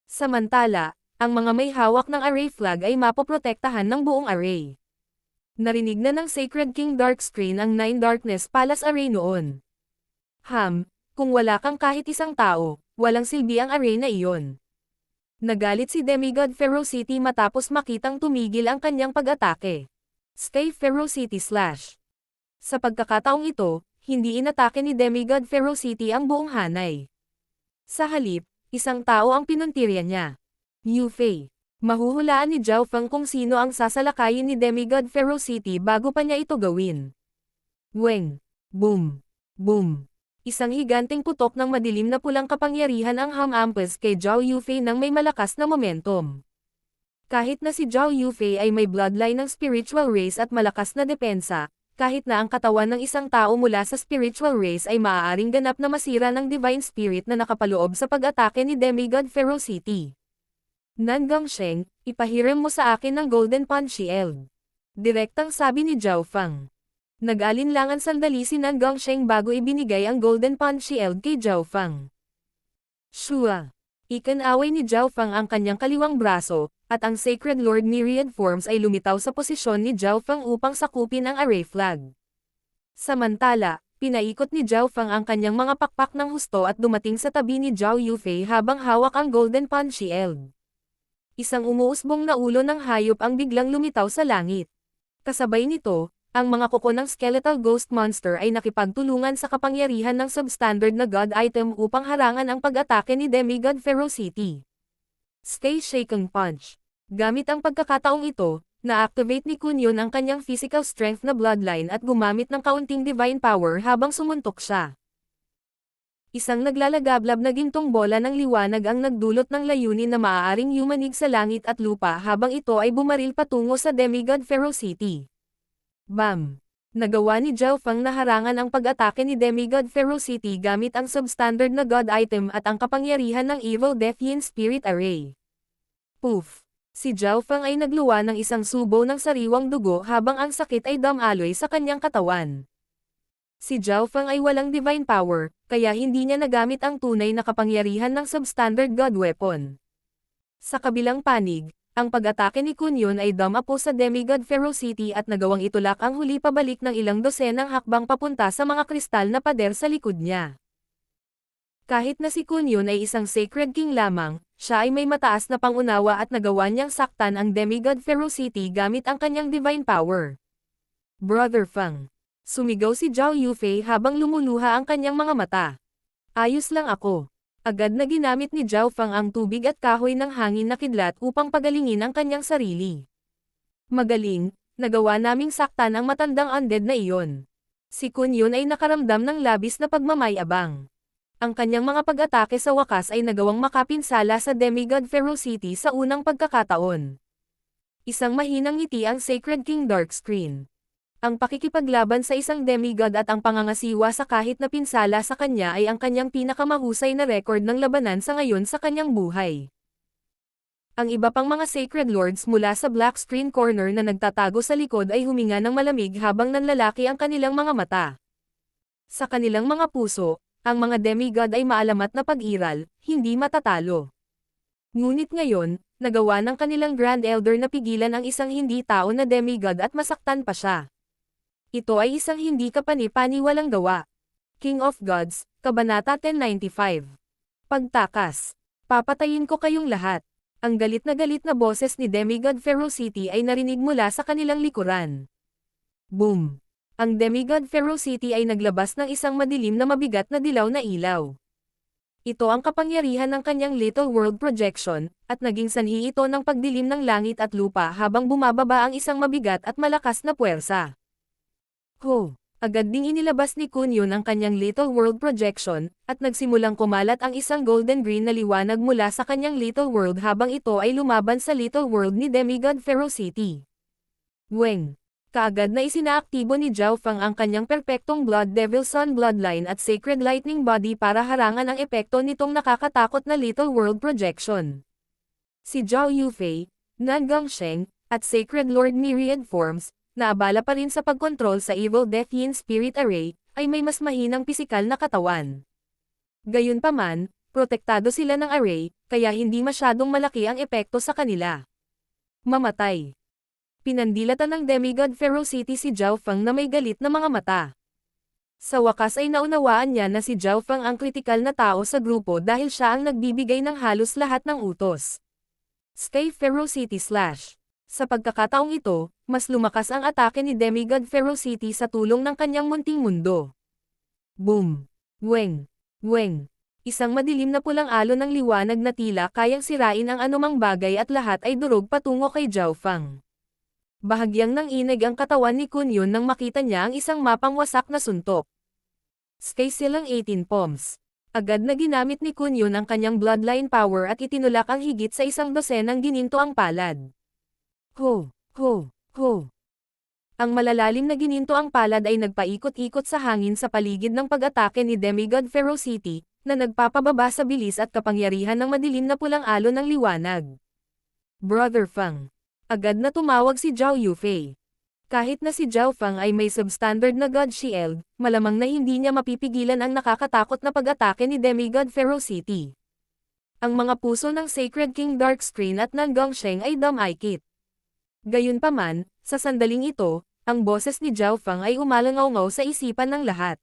Samantala, ang mga may hawak ng array flag ay mapoprotektahan ng buong array. Narinig na ng Sacred King Darkscreen ang Nine Darkness Palace Array noon. Kung wala kang kahit isang tao, walang silbi ang array na iyon. Nagalit si Demigod Ferocity matapos makitang tumigil ang kanyang pag-atake. Stay Ferocity Slash. Sa pagkakataong ito, hindi inatake ni Demigod Ferocity ang buong hanay. Sa halip, isang tao ang pinuntirya niya. Yu Fei. Mahuhulaan ni Zhao Feng kung sino ang sasalakayin ni Demigod Ferocity bago pa niya ito gawin. Weng. Boom. Boom. Isang higanteng putok ng madilim na pulang kapangyarihan ang hamampas kay Zhao Yufei nang may malakas na momentum. Kahit na si Zhao Yufei ay may bloodline ng spiritual race at malakas na depensa, kahit na ang katawan ng isang tao mula sa spiritual race ay maaaring ganap na masira ng divine spirit na nakapaloob sa pag-atake ni Demigod Ferocity. Nan Gongsheng, ipahiram mo sa akin ng Golden Pan Shield. Direktang sabi ni Zhao Feng. Nag-alinlangan sandali si Nan Gongsheng bago ibinigay ang Golden Pan Shield kay Zhao Feng. Shua. Ikinaway ni Zhao Feng ang kanyang kaliwang braso, at ang Sacred Lord Myriad Forms ay lumitaw sa posisyon ni Zhao Feng upang sakupin ang array flag. Samantala, pinaikot ni Zhao Feng ang kanyang mga pakpak ng husto at dumating sa tabi ni Zhao Yufei habang hawak ang Golden Pan Shield. Isang umuusbong na ulo ng hayop ang biglang lumitaw sa langit. Kasabay nito, ang mga kuko ng skeletal ghost monster ay nakipagtulungan sa kapangyarihan ng substandard na god item upang harangan ang pag-atake ni Demigod Ferocity. Stay Shaken Punch. Gamit ang pagkakataong ito, na-activate ni Kunyon ang kanyang physical strength na bloodline at gumamit ng kaunting divine power habang sumuntok siya. Isang naglalagablab na gintong bola ng liwanag ang nagdulot ng layunin na maaaring yumanig sa langit at lupa habang ito ay bumaril patungo sa Demigod Ferocity. Bam! Nagawa ni Zhao Feng na harangan ang pag-atake ni Demigod Ferocity gamit ang substandard na god item at ang kapangyarihan ng Evil Death Yin Spirit Array. Poof! Si Zhao Feng ay nagluwa ng isang subo ng sariwang dugo habang ang sakit ay damaloy sa kanyang katawan. Si Zhao Feng ay walang divine power, kaya hindi niya nagamit ang tunay na kapangyarihan ng substandard god weapon. Sa kabilang panig, ang pag-atake ni Kunyon ay dumapo sa Demigod Ferocity at nagawang itulak ang huli pabalik ng ilang dosenang hakbang papunta sa mga kristal na pader sa likod niya. Kahit na si Kunyon ay isang Sacred King lamang, siya ay may mataas na pangunawa at nagawa niyang saktan ang Demigod Ferocity gamit ang kanyang divine power. Brother Feng. Sumigaw si Zhao Yufei habang lumuluha ang kanyang mga mata. Ayos lang ako. Agad na ginamit ni Zhao Feng ang tubig at kahoy ng hangin na kidlat upang pagalingin ang kanyang sarili. Magaling, nagawa naming saktan ang matandang undead na iyon. Si Kunyon ay nakaramdam ng labis na pagmamayabang. Ang kanyang mga pag-atake sa wakas ay nagawang makapinsala sa Demigod Ferocity sa unang pagkakataon. Isang mahinang ngiti ang Sacred King Darkscreen. Ang pakikipaglaban sa isang demigod at ang pangangasiwa sa kahit na pinsala sa kanya ay ang kanyang pinakamahusay na record ng labanan sa ngayon sa kanyang buhay. Ang iba pang mga Sacred Lords mula sa Black Screen Corner na nagtatago sa likod ay huminga ng malamig habang nanlalaki ang kanilang mga mata. Sa kanilang mga puso, ang mga demigod ay maalamat na pag-iral, hindi matatalo. Ngunit ngayon, nagawa ng kanilang Grand Elder na pigilan ang isang hindi tao na demigod at masaktan pa siya. Ito ay isang hindi kapani-paniwalang gawa. King of Gods, Kabanata 1095. Pagtakas. Papatayin ko kayong lahat. Ang galit na boses ni Demigod Ferocity ay narinig mula sa kanilang likuran. Boom! Ang Demigod Ferocity ay naglabas ng isang madilim na mabigat na dilaw na ilaw. Ito ang kapangyarihan ng kanyang Little World Projection, at naging sanhi ito ng pagdilim ng langit at lupa habang bumababa ang isang mabigat at malakas na puwersa. Ho! Agad ding inilabas ni Kunyon ang kanyang Little World Projection, at nagsimulang kumalat ang isang golden-green na liwanag mula sa kanyang Little World habang ito ay lumaban sa Little World ni Demigod Ferocity. Weng! Kaagad na isinaaktibo ni Zhao Feng ang kanyang perpektong Blood Devil Sun Bloodline at Sacred Lightning Body para harangan ang epekto nitong nakakatakot na Little World Projection. Si Zhao Yufei, Nan Gongsheng, at Sacred Lord Myriad Forms, na abala pa rin sa pagkontrol sa Evil Death Yin Spirit Array, ay may mas mahinang pisikal na katawan. Gayunpaman, protektado sila ng array, kaya hindi masyadong malaki ang epekto sa kanila. Mamatay. Pinandilatan ng Demigod Ferocity si Zhao Feng na may galit na mga mata. Sa wakas ay naunawaan niya na si Zhao Feng ang kritikal na tao sa grupo dahil siya ang nagbibigay ng halos lahat ng utos. Sky Ferocity Slash. Sa pagkakataong ito, mas lumakas ang atake ni Demigod Ferocity sa tulong ng kanyang munting mundo. Boom! Weng! Weng! Isang madilim na pulang alon ng liwanag na tila kayang sirain ang anumang bagay at lahat ay durog patungo kay Zhao Fang. Bahagyang nanginig ang katawan ni Kun Yun nang makita niya ang isang mapang wasak na suntok. Sky silang 18 palms. Agad na ginamit ni Kun Yun ang kanyang bloodline power at itinulak ang higit sa 12 gininto ang palad. Ho! Ho! Ho! Ang malalalim na gininto ang palad ay nagpaikot-ikot sa hangin sa paligid ng pag-atake ni Demigod Ferocity, na nagpapababa sa bilis at kapangyarihan ng madilim na pulang alon ng liwanag. Brother Fang. Agad na tumawag si Zhao Yufei. Kahit na si Zhao Fang ay may substandard na God Shield, malamang na hindi niya mapipigilan ang nakakatakot na pag-atake ni Demigod Ferocity. Ang mga puso ng Sacred King Darkscreen at ng Gongsheng ay dumaikit. Gayunpaman, sa sandaling ito, ang boses ni Zhao Fang ay umalangaw-ngaw sa isipan ng lahat.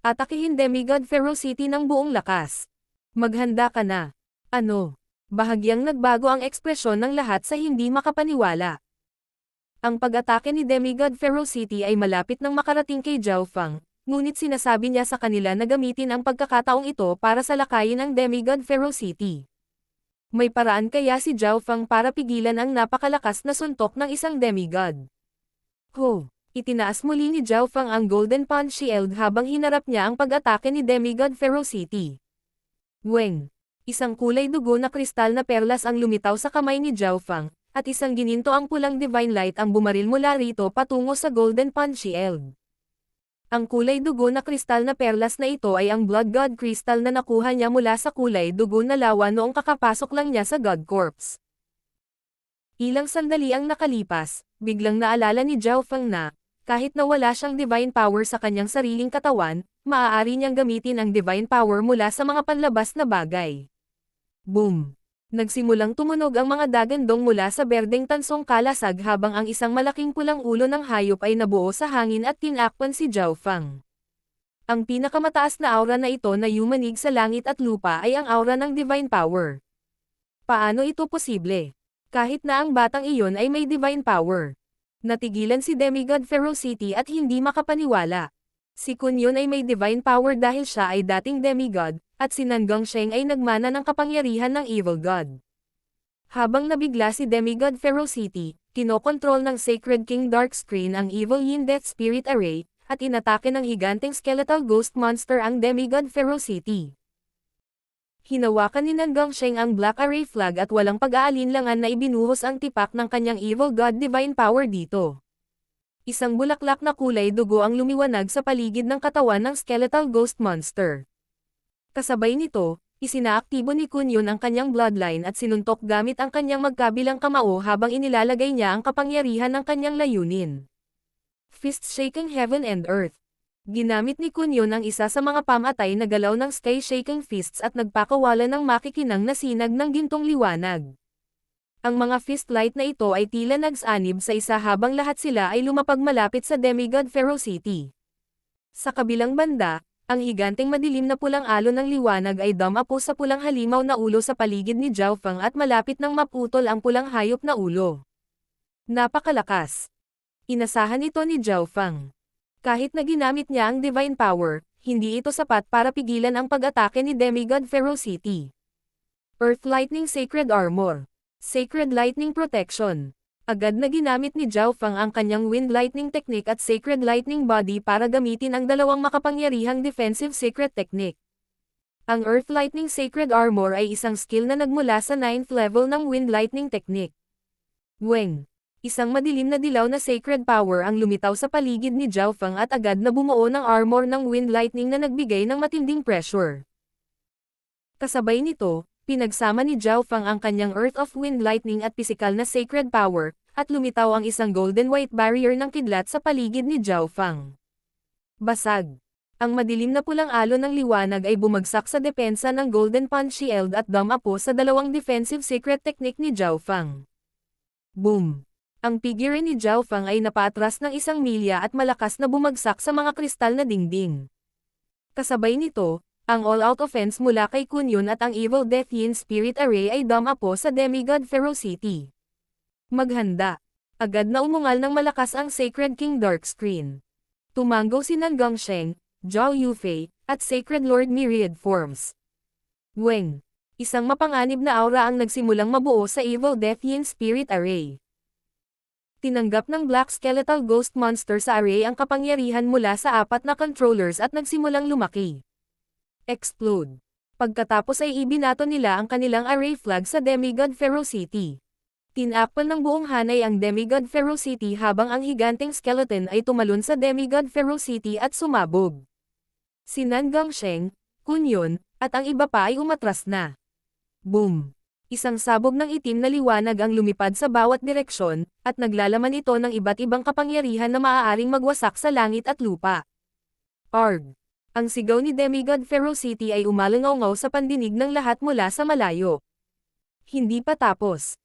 Atakihin Demigod Ferocity ng buong lakas. Maghanda ka na. Ano? Bahagyang nagbago ang ekspresyon ng lahat sa hindi makapaniwala. Ang pag-atake ni Demigod Ferocity ay malapit nang makarating kay Zhao Fang, ngunit sinasabi niya sa kanila na gamitin ang pagkakataong ito para salakayin ang Demigod Ferocity. May paraan kaya si Zhao Fang para pigilan ang napakalakas na suntok ng isang demigod? Ho! Itinaas muli ni Zhao Fang ang Golden Punch Shield habang hinarap niya ang pag-atake ni Demigod Ferocity. Weng! Isang kulay dugo na kristal na perlas ang lumitaw sa kamay ni Zhao Fang, at isang gininto ang pulang Divine Light ang bumaril mula rito patungo sa Golden Punch Shield. Ang kulay dugo na kristal na perlas na ito ay ang Blood God Crystal na nakuha niya mula sa kulay dugo na lawa noong kakapasok lang niya sa God Corps. Ilang sandali ang nakalipas, biglang naalala ni Zhao Fang na, kahit na wala siyang divine power sa kanyang sariling katawan, maaari niyang gamitin ang divine power mula sa mga panlabas na bagay. Boom! Nagsimulang tumunog ang mga dagandong mula sa berdeng tansong kalasag habang ang isang malaking pulang ulo ng hayop ay nabuo sa hangin at tinakpan si Zhao Fang. Ang pinakamataas na aura na ito na yumanig sa langit at lupa ay ang aura ng divine power. Paano ito posible? Kahit na ang batang iyon ay may divine power. Natigilan si Demigod Ferocity at hindi makapaniwala. Si Kun Yun ay may divine power dahil siya ay dating demigod, at si Nan Gongsheng ay nagmana ng kapangyarihan ng Evil God. Habang nabigla si Demigod Ferocity, kinokontrol ng Sacred King Darkscreen ang Evil Yin Death Spirit Array, at inatake ng higanteng skeletal ghost monster ang Demigod Ferocity. Hinawakan ni Nan Gongsheng ang Black Array Flag at walang pag-aalinlangan na ibinuhos ang tipak ng kanyang Evil God Divine Power dito. Isang bulaklak na kulay dugo ang lumiwanag sa paligid ng katawan ng skeletal ghost monster. Kasabay nito, isinaaktibo ni Kun Yun ang kanyang bloodline at sinuntok gamit ang kanyang magkabilang kamao habang inilalagay niya ang kapangyarihan ng kanyang layunin. Fist shaking heaven and earth. Ginamit ni Kun Yun ang isa sa mga pamatay na galaw ng Sky Shaking Fists at nagpakawala ng makikinang na sinag ng gintong liwanag. Ang mga fist light na ito ay tila nagsanib sa isa habang lahat sila ay lumapag malapit sa Demigod Ferocity. Sa kabilang banda, ang higanteng madilim na pulang alon ng liwanag ay dumapo sa pulang halimaw na ulo sa paligid ni Zhao Fang at malapit nang maputol ang pulang hayop na ulo. Napakalakas! Inasahan ito ni Zhao Fang. Kahit na ginamit niya ang divine power, hindi ito sapat para pigilan ang pag-atake ni Demigod Ferocity. Earth Lightning Sacred Armor. Sacred Lightning Protection. Agad na ginamit ni Zhao Fang ang kanyang Wind Lightning Technique at Sacred Lightning Body para gamitin ang dalawang makapangyarihang defensive secret technique. Ang Earth Lightning Sacred Armor ay isang skill na nagmula sa 9th level ng Wind Lightning Technique. Weng! Isang madilim na dilaw na sacred power ang lumitaw sa paligid ni Zhao Fang at agad na bumuo ng armor ng Wind Lightning na nagbigay ng matinding pressure. Kasabay nito, pinagsama ni Zhao Fang ang kanyang Earth of Wind Lightning at pisikal na sacred power, at lumitaw ang isang golden white barrier ng kidlat sa paligid ni Zhao Fang. Basag! Ang madilim na pulang alon ng liwanag ay bumagsak sa depensa ng Golden Punch Shield at dumapo sa dalawang defensive secret technique ni Zhao Fang. Boom! Ang figure ni Zhao Fang ay napaatras ng 1 milya at malakas na bumagsak sa mga kristal na dingding. Kasabay nito, Ang all-out offense mula kay Kunyon at ang Evil Death Yin Spirit Array ay dumapo sa Demigod Ferocity. Maghanda. Agad na umungal ng malakas ang Sacred King Darkscreen. Tumanggo si Nan Gongsheng, Zhao Yufei, at Sacred Lord Myriad Forms. Weng. Isang mapanganib na aura ang nagsimulang mabuo sa Evil Death Yin Spirit Array. Tinanggap ng Black Skeletal Ghost Monster sa array ang kapangyarihan mula sa 4 na controllers at nagsimulang lumaki. Explode. Pagkatapos ay ibinato nila ang kanilang array flag sa Demigod Ferocity. Tinakpan ng buong hanay ang Demigod Ferocity habang ang higanteng skeleton ay tumalon sa Demigod Ferocity at sumabog. Si Nan Gongsheng, Kunyon, at ang iba pa ay umatras na. Boom! Isang sabog ng itim na liwanag ang lumipad sa bawat direksyon, at naglalaman ito ng iba't ibang kapangyarihan na maaaring magwasak sa langit at lupa. Arg! Ang sigaw ni Demigod Ferocity ay umalangaw sa pandinig ng lahat mula sa malayo. Hindi pa tapos.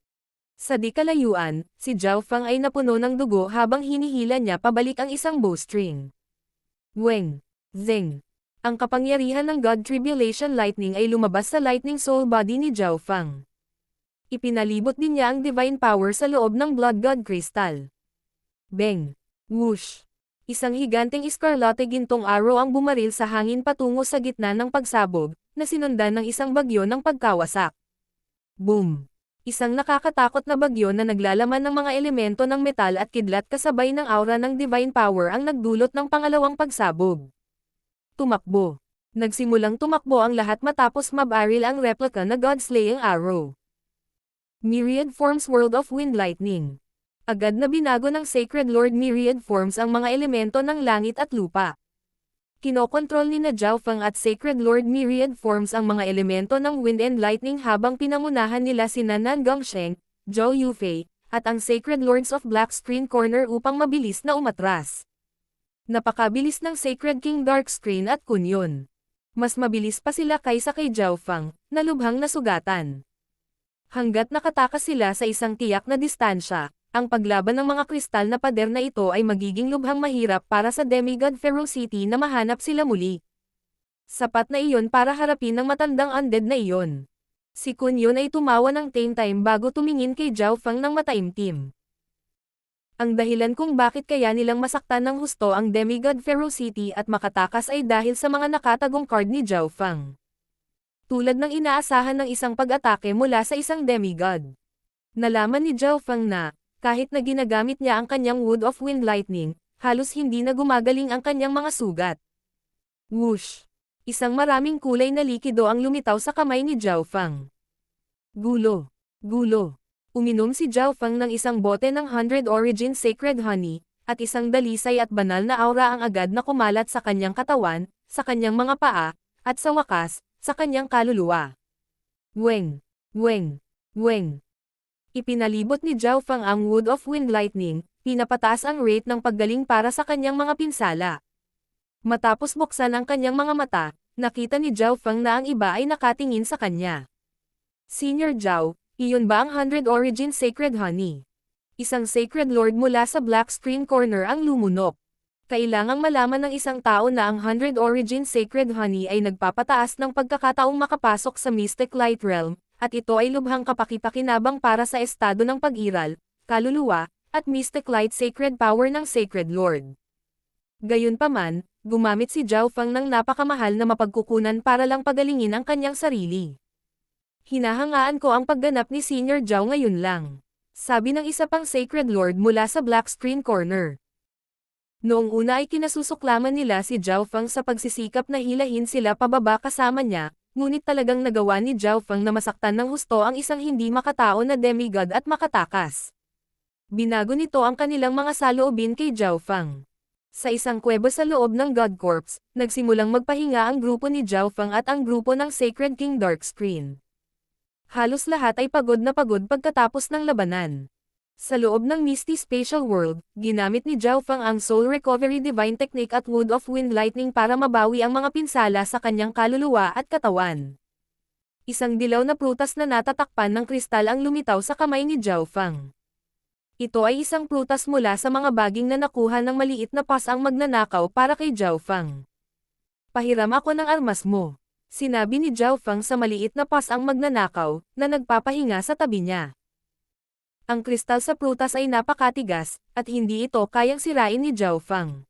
Sa di kalayuan, si Zhao Fang ay napuno ng dugo habang hinihila niya pabalik ang isang bowstring. Weng! Zeng! Ang kapangyarihan ng God Tribulation Lightning ay lumabas sa Lightning Soul Body ni Zhao Fang. Ipinalibot din niya ang Divine Power sa loob ng Blood God Crystal. Beng! Whoosh! Isang higanteng iskarlate gintong arrow ang bumaril sa hangin patungo sa gitna ng pagsabog, na sinundan ng isang bagyo ng pagkawasak. Boom! Isang nakakatakot na bagyo na naglalaman ng mga elemento ng metal at kidlat kasabay ng aura ng Divine Power ang nagdulot ng pangalawang pagsabog. Tumakbo. Nagsimulang tumakbo ang lahat matapos mabaril ang replica na God-slaying arrow. Myriad Forms World of Wind Lightning. Agad na binago ng Sacred Lord Myriad Forms ang mga elemento ng langit at lupa. Kinokontrol ni na Zhao Fang at Sacred Lord Myriad Forms ang mga elemento ng Wind and Lightning habang pinangunahan nila si Nan Gongsheng, Zhao Yufei, at ang Sacred Lords of Black Screen Corner upang mabilis na umatras. Napakabilis ng Sacred King Darkscreen at Kunyon. Mas mabilis pa sila kaysa kay Zhao Fang, na lubhang nasugatan. Hanggat nakatakas sila sa isang tiyak na distansya, ang paglaban ng mga kristal na pader na ito ay magiging lubhang mahirap para sa Demigod Ferocity na mahanap sila muli. Sapat na iyon para harapin ng matandang undead na iyon. Si Kunyon ay tumawa ng time bago tumingin kay Zhao Fang ng mataimtim. Ang dahilan kung bakit kaya nilang masaktan ng husto ang Demigod Ferocity at makatakas ay dahil sa mga nakatagong card ni Zhao Fang. Tulad ng inaasahan ng isang pag-atake mula sa isang demigod. Nalaman ni Zhao Fang na, kahit na ginagamit niya ang kanyang Wood of Wind Lightning, halos hindi na gumagaling ang kanyang mga sugat. Whoosh! Isang maraming kulay na likido ang lumitaw sa kamay ni Zhao Fang. Gulo! Gulo! Uminom si Zhao Fang ng isang bote ng 100 Origin Sacred Honey, at isang dalisay at banal na aura ang agad na kumalat sa kanyang katawan, sa kanyang mga paa, at sa wakas, sa kanyang kaluluwa. Weng! Weng! Weng! Ipinalibot ni Zhao Fang ang Wood of Wind Lightning, pinapataas ang rate ng paggaling para sa kanyang mga pinsala. Matapos buksan ang kanyang mga mata, nakita ni Zhao Fang na ang iba ay nakatingin sa kanya. Senior Zhao, iyon ba ang 100 Origin Sacred Honey? Isang Sacred Lord mula sa Black Screen Corner ang lumunok. Kailangang malaman ng isang tao na ang 100 Origin Sacred Honey ay nagpapataas ng pagkakataong makapasok sa Mystic Light Realm, at ito ay lubhang kapaki-pakinabang para sa estado ng pag-iral, kaluluwa, at Mystic Light Sacred Power ng Sacred Lord. Gayunpaman, gumamit si Zhao Fang ng napakamahal na mapagkukunan para lang pagalingin ang kanyang sarili. Hinahangaan ko ang pagganap ni Senior Zhao ngayon lang. Sabi ng isa pang Sacred Lord mula sa Black Screen Corner. Noong una ay kinasusuklaman nila si Zhao Fang sa pagsisikap na hilahin sila pababa kasama niya, ngunit talagang nagawa ni Zhao Fang na masaktan ng husto ang isang hindi makatao na demigod at makatakas. Binago nito ang kanilang mga saloobin kay Zhao Fang. Sa isang kuweba sa loob ng God Corps, nagsimulang magpahinga ang grupo ni Zhao Fang at ang grupo ng Sacred King Darkscreen. Halos lahat ay pagod na pagod pagkatapos ng labanan. Sa loob ng Misty Spatial World, ginamit ni Zhao Fang ang Soul Recovery Divine Technique at Wood of Wind Lightning para mabawi ang mga pinsala sa kanyang kaluluwa at katawan. Isang dilaw na prutas na natatakpan ng kristal ang lumitaw sa kamay ni Zhao Fang. Ito ay isang prutas mula sa mga baging na nakuha ng maliit na pas ang magnanakaw para kay Zhao Fang. Pahiram ako ng armas mo. Sinabi ni Zhao Feng sa maliit na pasang magnanakaw, na nagpapahinga sa tabi niya. Ang kristal sa prutas ay napakatigas, at hindi ito kayang sirain ni Zhao Feng.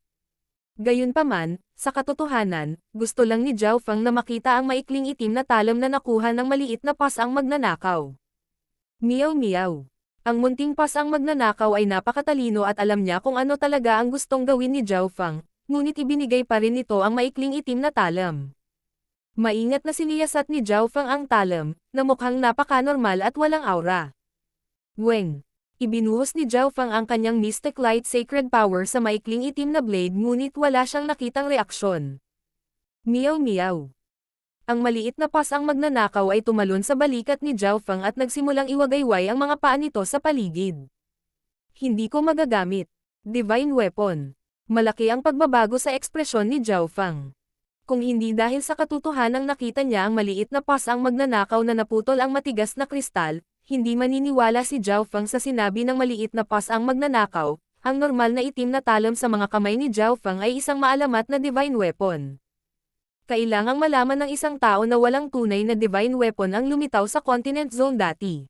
Gayunpaman, sa katotohanan, gusto lang ni Zhao Feng na makita ang maikling itim na talam na nakuha ng maliit na pasang magnanakaw. Meow meow. Ang munting pasang magnanakaw ay napakatalino at alam niya kung ano talaga ang gustong gawin ni Zhao Feng, ngunit ibinigay pa rin nito ang maikling itim na talam. Maingat na siniyasat ni Zhao Feng ang talam, na mukhang napaka-normal at walang aura. Weng. Ibinuhos ni Zhao Feng ang kanyang Mystic Light Sacred Power sa maikling itim na blade ngunit wala siyang nakitang reaksyon. Meow meow. Ang maliit na pasang magnanakaw ay tumalon sa balikat ni Zhao Feng at nagsimulang iwagayway ang mga paa nito sa paligid. Hindi ko magagamit. Divine Weapon. Malaki ang pagbabago sa ekspresyon ni Zhao Feng. Kung hindi dahil sa katotohanang nakita niya ang maliit na pasang magnanakaw na naputol ang matigas na kristal, hindi maniniwala si Zhao Feng sa sinabi ng maliit na pasang magnanakaw. Ang normal na itim na talam sa mga kamay ni Zhao Feng ay isang maalamat na divine weapon. Kailangang malaman ng isang tao na walang tunay na divine weapon ang lumitaw sa Continent Zone dati.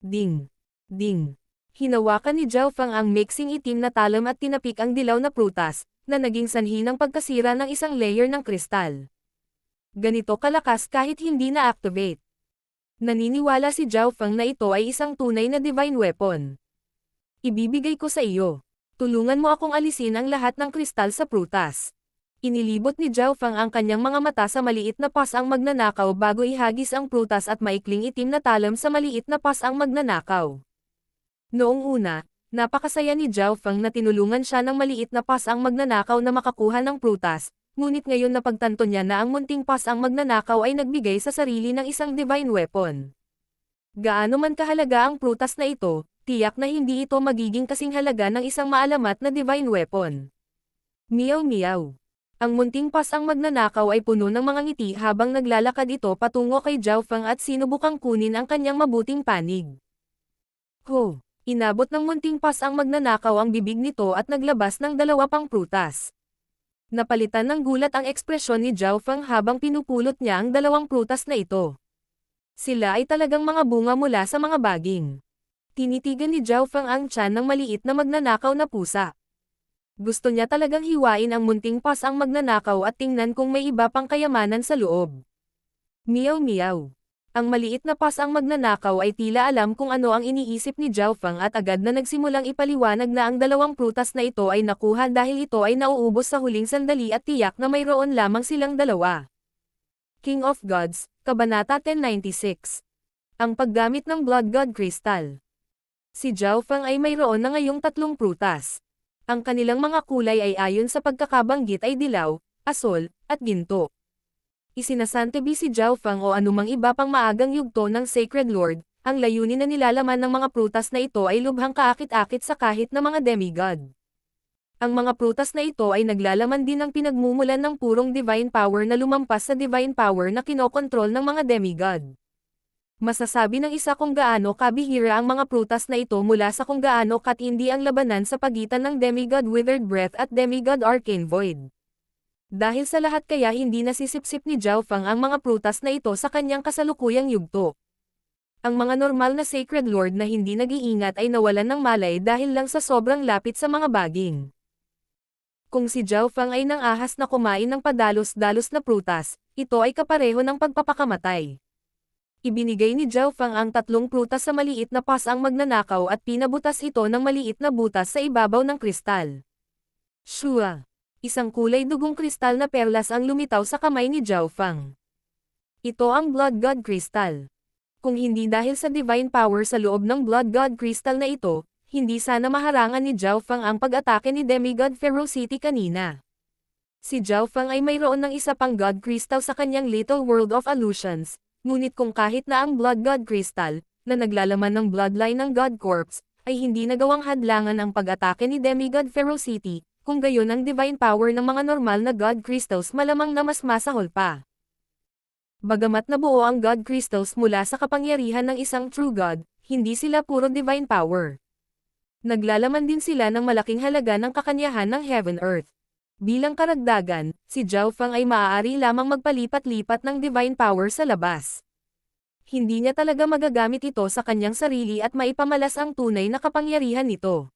Ding! Ding! Hinawakan ni Zhao Feng ang mixing itim na talam at tinapik ang dilaw na prutas, na naging sanhi ng pagkasira ng isang layer ng kristal. Ganito kalakas kahit hindi na-activate. Naniniwala si Zhao Feng na ito ay isang tunay na divine weapon. Ibibigay ko sa iyo. Tulungan mo akong alisin ang lahat ng kristal sa prutas. Inilibot ni Zhao Feng ang kanyang mga mata sa maliit na pasang magnanakaw bago ihagis ang prutas at maikling itim na talam sa maliit na pasang magnanakaw. Noong una, napakasaya ni Zhao Feng na tinulungan siya ng maliit na pasang magnanakaw na makakuha ng prutas, ngunit ngayon napagtanto niya na ang munting pasang magnanakaw ay nagbigay sa sarili ng isang divine weapon. Gaano man kahalaga ang prutas na ito, tiyak na hindi ito magiging kasing halaga ng isang maalamat na divine weapon. Meow meow. Ang munting pasang magnanakaw ay puno ng mga ngiti habang naglalakad ito patungo kay Zhao Feng at sinubukang kunin ang kanyang mabuting panig. Ho! Inabot ng munting pasang magnanakaw ang bibig nito at naglabas ng dalawa pang prutas. Napalitan ng gulat ang ekspresyon ni Zhao Feng habang pinupulot niya ang dalawang prutas na ito. Sila ay talagang mga bunga mula sa mga baging. Tinitigan ni Zhao Feng ang tiyan ng maliit na magnanakaw na pusa. Gusto niya talagang hiwain ang munting pasang magnanakaw at tingnan kung may iba pang kayamanan sa loob. Meow meow. Ang maliit na pasang magnanakaw ay tila alam kung ano ang iniisip ni Zhao Feng at agad na nagsimulang ipaliwanag na ang dalawang prutas na ito ay nakuha dahil ito ay nauubos sa huling sandali at tiyak na mayroon lamang silang dalawa. King of Gods, Kabanata 1096. Ang paggamit ng Blood God Crystal. Si Zhao Feng ay mayroon na ngayong 3 prutas. Ang kanilang mga kulay ay ayon sa pagkakabanggit ay dilaw, asol, at ginto. Isinasantabi si Zhao Feng o anumang iba pang maagang yugto ng Sacred Lord, ang layunin na nilalaman ng mga prutas na ito ay lubhang kaakit-akit sa kahit na mga demigod. Ang mga prutas na ito ay naglalaman din ng pinagmumulan ng purong divine power na lumampas sa divine power na kinokontrol ng mga demigod. Masasabi ng isa kung gaano kabihira ang mga prutas na ito mula sa kung gaano katindi ang labanan sa pagitan ng Demigod Withered Breath at Demigod Arcane Void. Dahil sa lahat kaya hindi nasisipsip ni Zhao Feng ang mga prutas na ito sa kanyang kasalukuyang yugto. Ang mga normal na Sacred Lord na hindi nag-iingat ay nawalan ng malay dahil lang sa sobrang lapit sa mga baging. Kung si Zhao Feng ay nang ahas na kumain ng padalos-dalos na prutas, ito ay kapareho ng pagpapakamatay. Ibinigay ni Zhao Feng ang 3 prutas sa maliit na pasang magnanakaw at pinabutas ito ng maliit na butas sa ibabaw ng kristal. Shua! Isang kulay dugong kristal na perlas ang lumitaw sa kamay ni Zhao Feng. Ito ang Blood God Crystal. Kung hindi dahil sa divine power sa loob ng Blood God Crystal na ito, hindi sana maharangan ni Zhao Feng ang pag-atake ni Demigod Ferocity kanina. Si Zhao Feng ay mayroon ng isa pang God Crystal sa kanyang Little World of Illusions. Ngunit kung kahit na ang Blood God Crystal, na naglalaman ng bloodline ng God Corpse, ay hindi nagawang hadlangan ang pag-atake ni Demigod Ferocity, kung gayon ang divine power ng mga normal na God Crystals malamang na mas masahol pa. Bagamat nabuo ang God Crystals mula sa kapangyarihan ng isang true God, hindi sila puro divine power. Naglalaman din sila ng malaking halaga ng kakanyahan ng Heaven Earth. Bilang karagdagan, si Zhao Feng ay maaari lamang magpalipat-lipat ng divine power sa labas. Hindi niya talaga magagamit ito sa kanyang sarili at maipamalas ang tunay na kapangyarihan nito.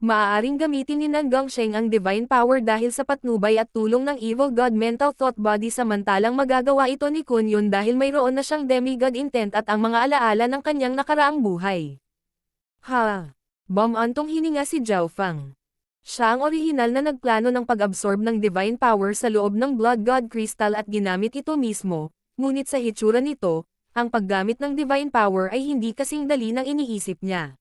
Maaaring gamitin ni Nan Gongsheng ang divine power dahil sa patnubay at tulong ng evil god mental thought body samantalang magagawa ito ni Kun Yun dahil mayroon na siyang demigod intent at ang mga alaala ng kanyang nakaraang buhay. Bumantong hininga si Zhao Feng. Siya ang orihinal na nagplano ng pag-absorb ng divine power sa loob ng Blood God Crystal at ginamit ito mismo, ngunit sa hitsura nito, ang paggamit ng divine power ay hindi kasing dali ng iniisip niya.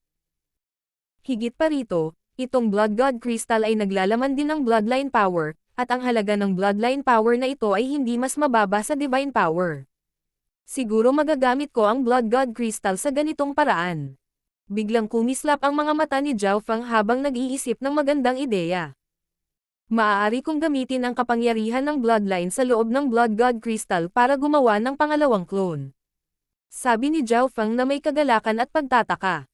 Higit pa rito, itong Blood God Crystal ay naglalaman din ng bloodline power, at ang halaga ng bloodline power na ito ay hindi mas mababa sa divine power. Siguro magagamit ko ang Blood God Crystal sa ganitong paraan. Biglang kumislap ang mga mata ni Zhao Feng habang nag-iisip ng magandang ideya. Maaari kong gamitin ang kapangyarihan ng bloodline sa loob ng Blood God Crystal para gumawa ng pangalawang clone. Sabi ni Zhao Feng na may kagalakan at pagtataka.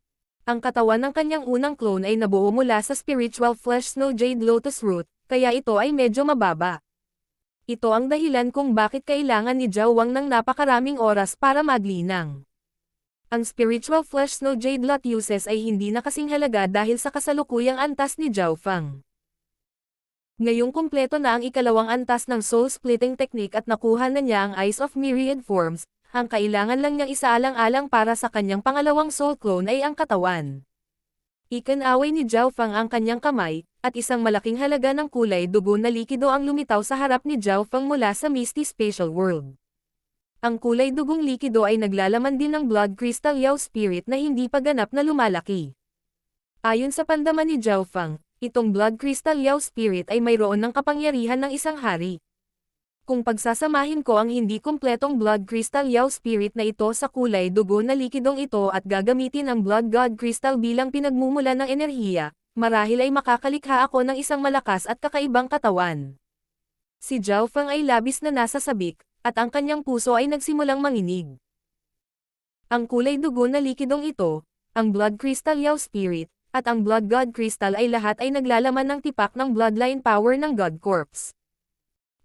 Ang katawan ng kanyang unang clone ay nabuo mula sa spiritual flesh Snow Jade Lotus Root, kaya ito ay medyo mababa. Ito ang dahilan kung bakit kailangan ni Zhao Wang ng napakaraming oras para maglinang. Ang spiritual flesh Snow Jade Lot uses ay hindi na kasing halaga dahil sa kasalukuyang antas ni Zhao Feng. Ngayong kumpleto na ang ikalawang antas ng soul splitting technique at nakuha na niya ang Eyes of Myriad Forms, ang kailangan lang niyang isaalang-alang para sa kanyang pangalawang soul clone ay ang katawan. Ikinaway ni Zhao Feng ang kanyang kamay, at isang malaking halaga ng kulay dugo na likido ang lumitaw sa harap ni Zhao Feng mula sa Misty Spatial World. Ang kulay dugong likido ay naglalaman din ng Blood Crystal Yao Spirit na hindi pa ganap na lumalaki. Ayon sa pandaman ni Zhao Feng, itong Blood Crystal Yao Spirit ay mayroon ng kapangyarihan ng isang hari. Kung pagsasamahin ko ang hindi kumpletong Blood Crystal Yao Spirit na ito sa kulay dugo na likidong ito at gagamitin ang Blood God Crystal bilang pinagmumula ng enerhiya, marahil ay makakalikha ako ng isang malakas at kakaibang katawan. Si Zhao Feng ay labis na nasa sabik, at ang kanyang puso ay nagsimulang manginig. Ang kulay dugo na likidong ito, ang Blood Crystal Yao Spirit, at ang Blood God Crystal ay lahat ay naglalaman ng tipak ng bloodline power ng God Corpse.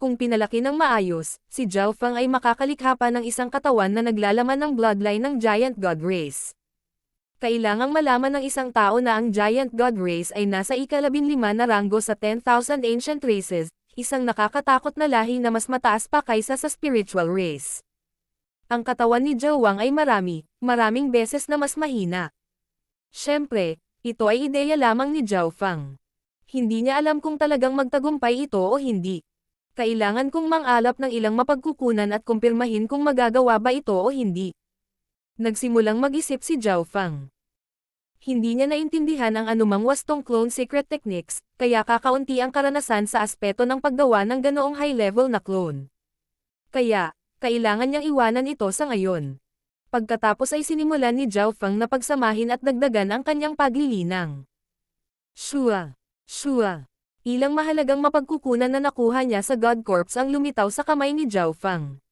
Kung pinalaki ng maayos, si Zhao Feng ay makakalikha pa ng isang katawan na naglalaman ng bloodline ng Giant God Race. Kailangang malaman ng isang tao na ang Giant God Race ay nasa ika-15 na ranggo sa 10,000 Ancient Races, isang nakakatakot na lahi na mas mataas pa kaysa sa spiritual race. Ang katawan ni Zhao Wang ay maraming beses na mas mahina. Siyempre, ito ay ideya lamang ni Zhao Feng. Hindi niya alam kung talagang magtagumpay ito o hindi. Kailangan kong mangalap ng ilang mapagkukunan at kumpirmahin kung magagawa ba ito o hindi. Nagsimulang mag-isip si Zhao Feng. Hindi niya naintindihan ang anumang wastong clone secret techniques, kaya kakaunti ang karanasan sa aspeto ng paggawa ng ganoong high-level na clone. Kaya, kailangan niyang iwanan ito sa ngayon. Pagkatapos ay sinimulan ni Zhao Feng na pagsamahin at dagdagan ang kanyang paglilinang. Shua. Ilang mahalagang mapagkukunan na nakuha niya sa God Corpse ang lumitaw sa kamay ni Zhao Feng.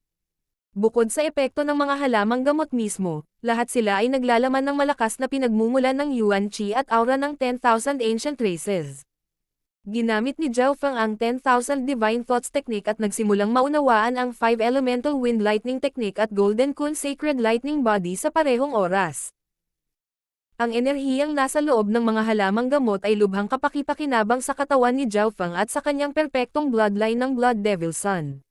Bukod sa epekto ng mga halamang gamot mismo, lahat sila ay naglalaman ng malakas na pinagmumulan ng Yuan Qi at aura ng 10,000 Ancient Races. Ginamit ni Zhao Feng ang 10,000 Divine Thoughts Technique at nagsimulang maunawaan ang 5 Elemental Wind Lightning Technique at Golden Kun Sacred Lightning Body sa parehong oras. Ang enerhiyang nasa loob ng mga halamang gamot ay lubhang kapakipakinabang sa katawan ni Zhao Feng at sa kanyang perpektong bloodline ng Blood Devil Sun.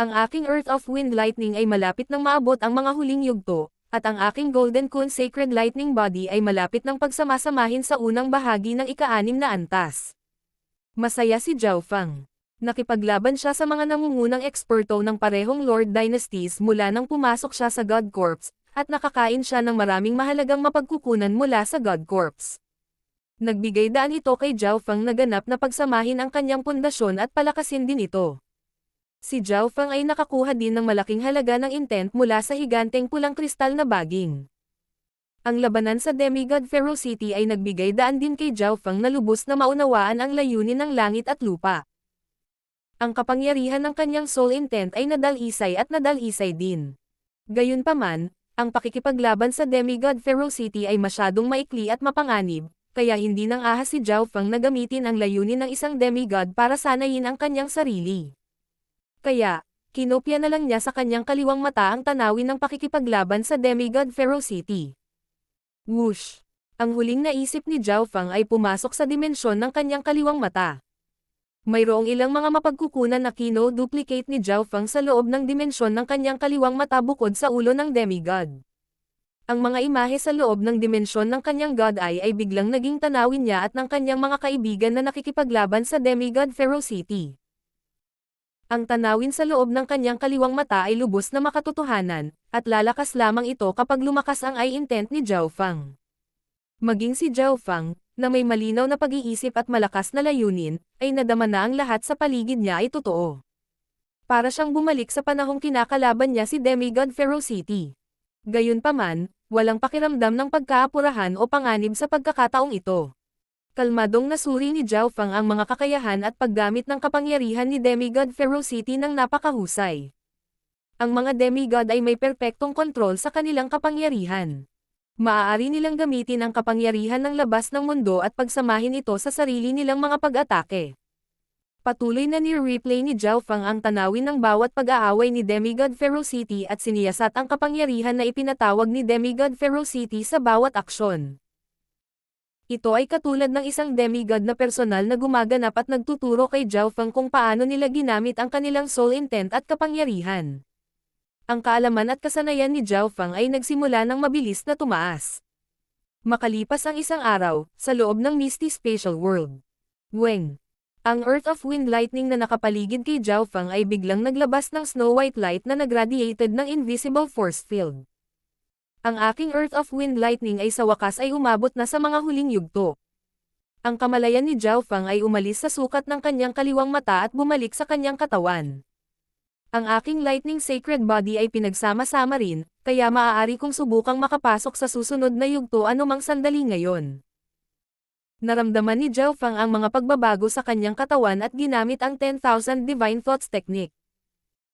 Ang aking Earth of Wind Lightning ay malapit nang maabot ang mga huling yugto, at ang aking Golden Kun Sacred Lightning Body ay malapit nang pagsamasamahin sa unang bahagi ng ika-6 na antas. Masaya si Zhao Feng. Nakipaglaban siya sa mga nangungunang eksperto ng parehong Lord Dynasties mula nang pumasok siya sa God Corpse, at nakakain siya ng maraming mahalagang mapagkukunan mula sa God Corpse. Nagbigay daan ito kay Zhao Feng na ganap na pagsamahin ang kanyang pundasyon at palakasin din ito. Si Zhao Feng ay nakakuha din ng malaking halaga ng intent mula sa higanteng pulang kristal na baging. Ang labanan sa Demigod Ferocity ay nagbigay daan din kay Zhao Feng na lubos na maunawaan ang layunin ng langit at lupa. Ang kapangyarihan ng kanyang soul intent ay nadalisay at nadalisay din. Gayunpaman, ang pakikipaglaban sa Demigod Ferocity ay masyadong maikli at mapanganib, kaya hindi nang ahas si Zhao Feng na gamitin ang layunin ng isang demigod para sanayin ang kanyang sarili. Kaya, kinopya na lang niya sa kanyang kaliwang mata ang tanawin ng pakikipaglaban sa demigod ferocity. Whoosh! Ang huling naisip ni Zhao Feng ay pumasok sa dimensyon ng kanyang kaliwang mata. Mayroong ilang mga mapagkukunan na kino-duplicate ni Zhao Feng sa loob ng dimensyon ng kanyang kaliwang mata bukod sa ulo ng demigod. Ang mga imahe sa loob ng dimensyon ng kanyang God Eye ay biglang naging tanawin niya at ng kanyang mga kaibigan na nakikipaglaban sa demigod ferocity. Ang tanawin sa loob ng kanyang kaliwang mata ay lubos na makatotohanan, at lalakas lamang ito kapag lumakas ang eye intent ni Zhao Feng. Maging si Zhao Feng, na may malinaw na pag-iisip at malakas na layunin, ay nadama na ang lahat sa paligid niya ay totoo. Para siyang bumalik sa panahong kinakalaban niya si demigod ferocity. Gayunpaman, walang pakiramdam ng pagkaapurahan o panganib sa pagkakataong ito. Kalmadong nasuri ni Zhao Feng ang mga kakayahan at paggamit ng kapangyarihan ni demigod ferocity ng napakahusay. Ang mga demigod ay may perpektong kontrol sa kanilang kapangyarihan. Maaari nilang gamitin ang kapangyarihan ng labas ng mundo at pagsamahin ito sa sarili nilang mga pag-atake. Patuloy na ni-replay ni Zhao Feng ang tanawin ng bawat pag-aaway ni demigod ferocity at siniyasat ang kapangyarihan na ipinatawag ni demigod ferocity sa bawat aksyon. Ito ay katulad ng isang demigod na personal na gumaganap at nagtuturo kay Zhao Feng kung paano nila ginamit ang kanilang soul intent at kapangyarihan. Ang kaalaman at kasanayan ni Zhao Feng ay nagsimula ng mabilis na tumaas. Makalipas ang isang araw, sa loob ng Misty Spatial World. Weng! Ang Earth of Wind Lightning na nakapaligid kay Zhao Feng ay biglang naglabas ng snow white light na nagradiated ng invisible force field. Ang aking Earth of Wind Lightning ay sa wakas ay umabot na sa mga huling yugto. Ang kamalayan ni Zhao Feng ay umalis sa sukat ng kanyang kaliwang mata at bumalik sa kanyang katawan. Ang aking Lightning Sacred Body ay pinagsama-sama rin, kaya maaari kong subukang makapasok sa susunod na yugto anumang sandali ngayon. Naramdaman ni Zhao Feng ang mga pagbabago sa kanyang katawan at ginamit ang 10,000 Divine Thoughts Technique.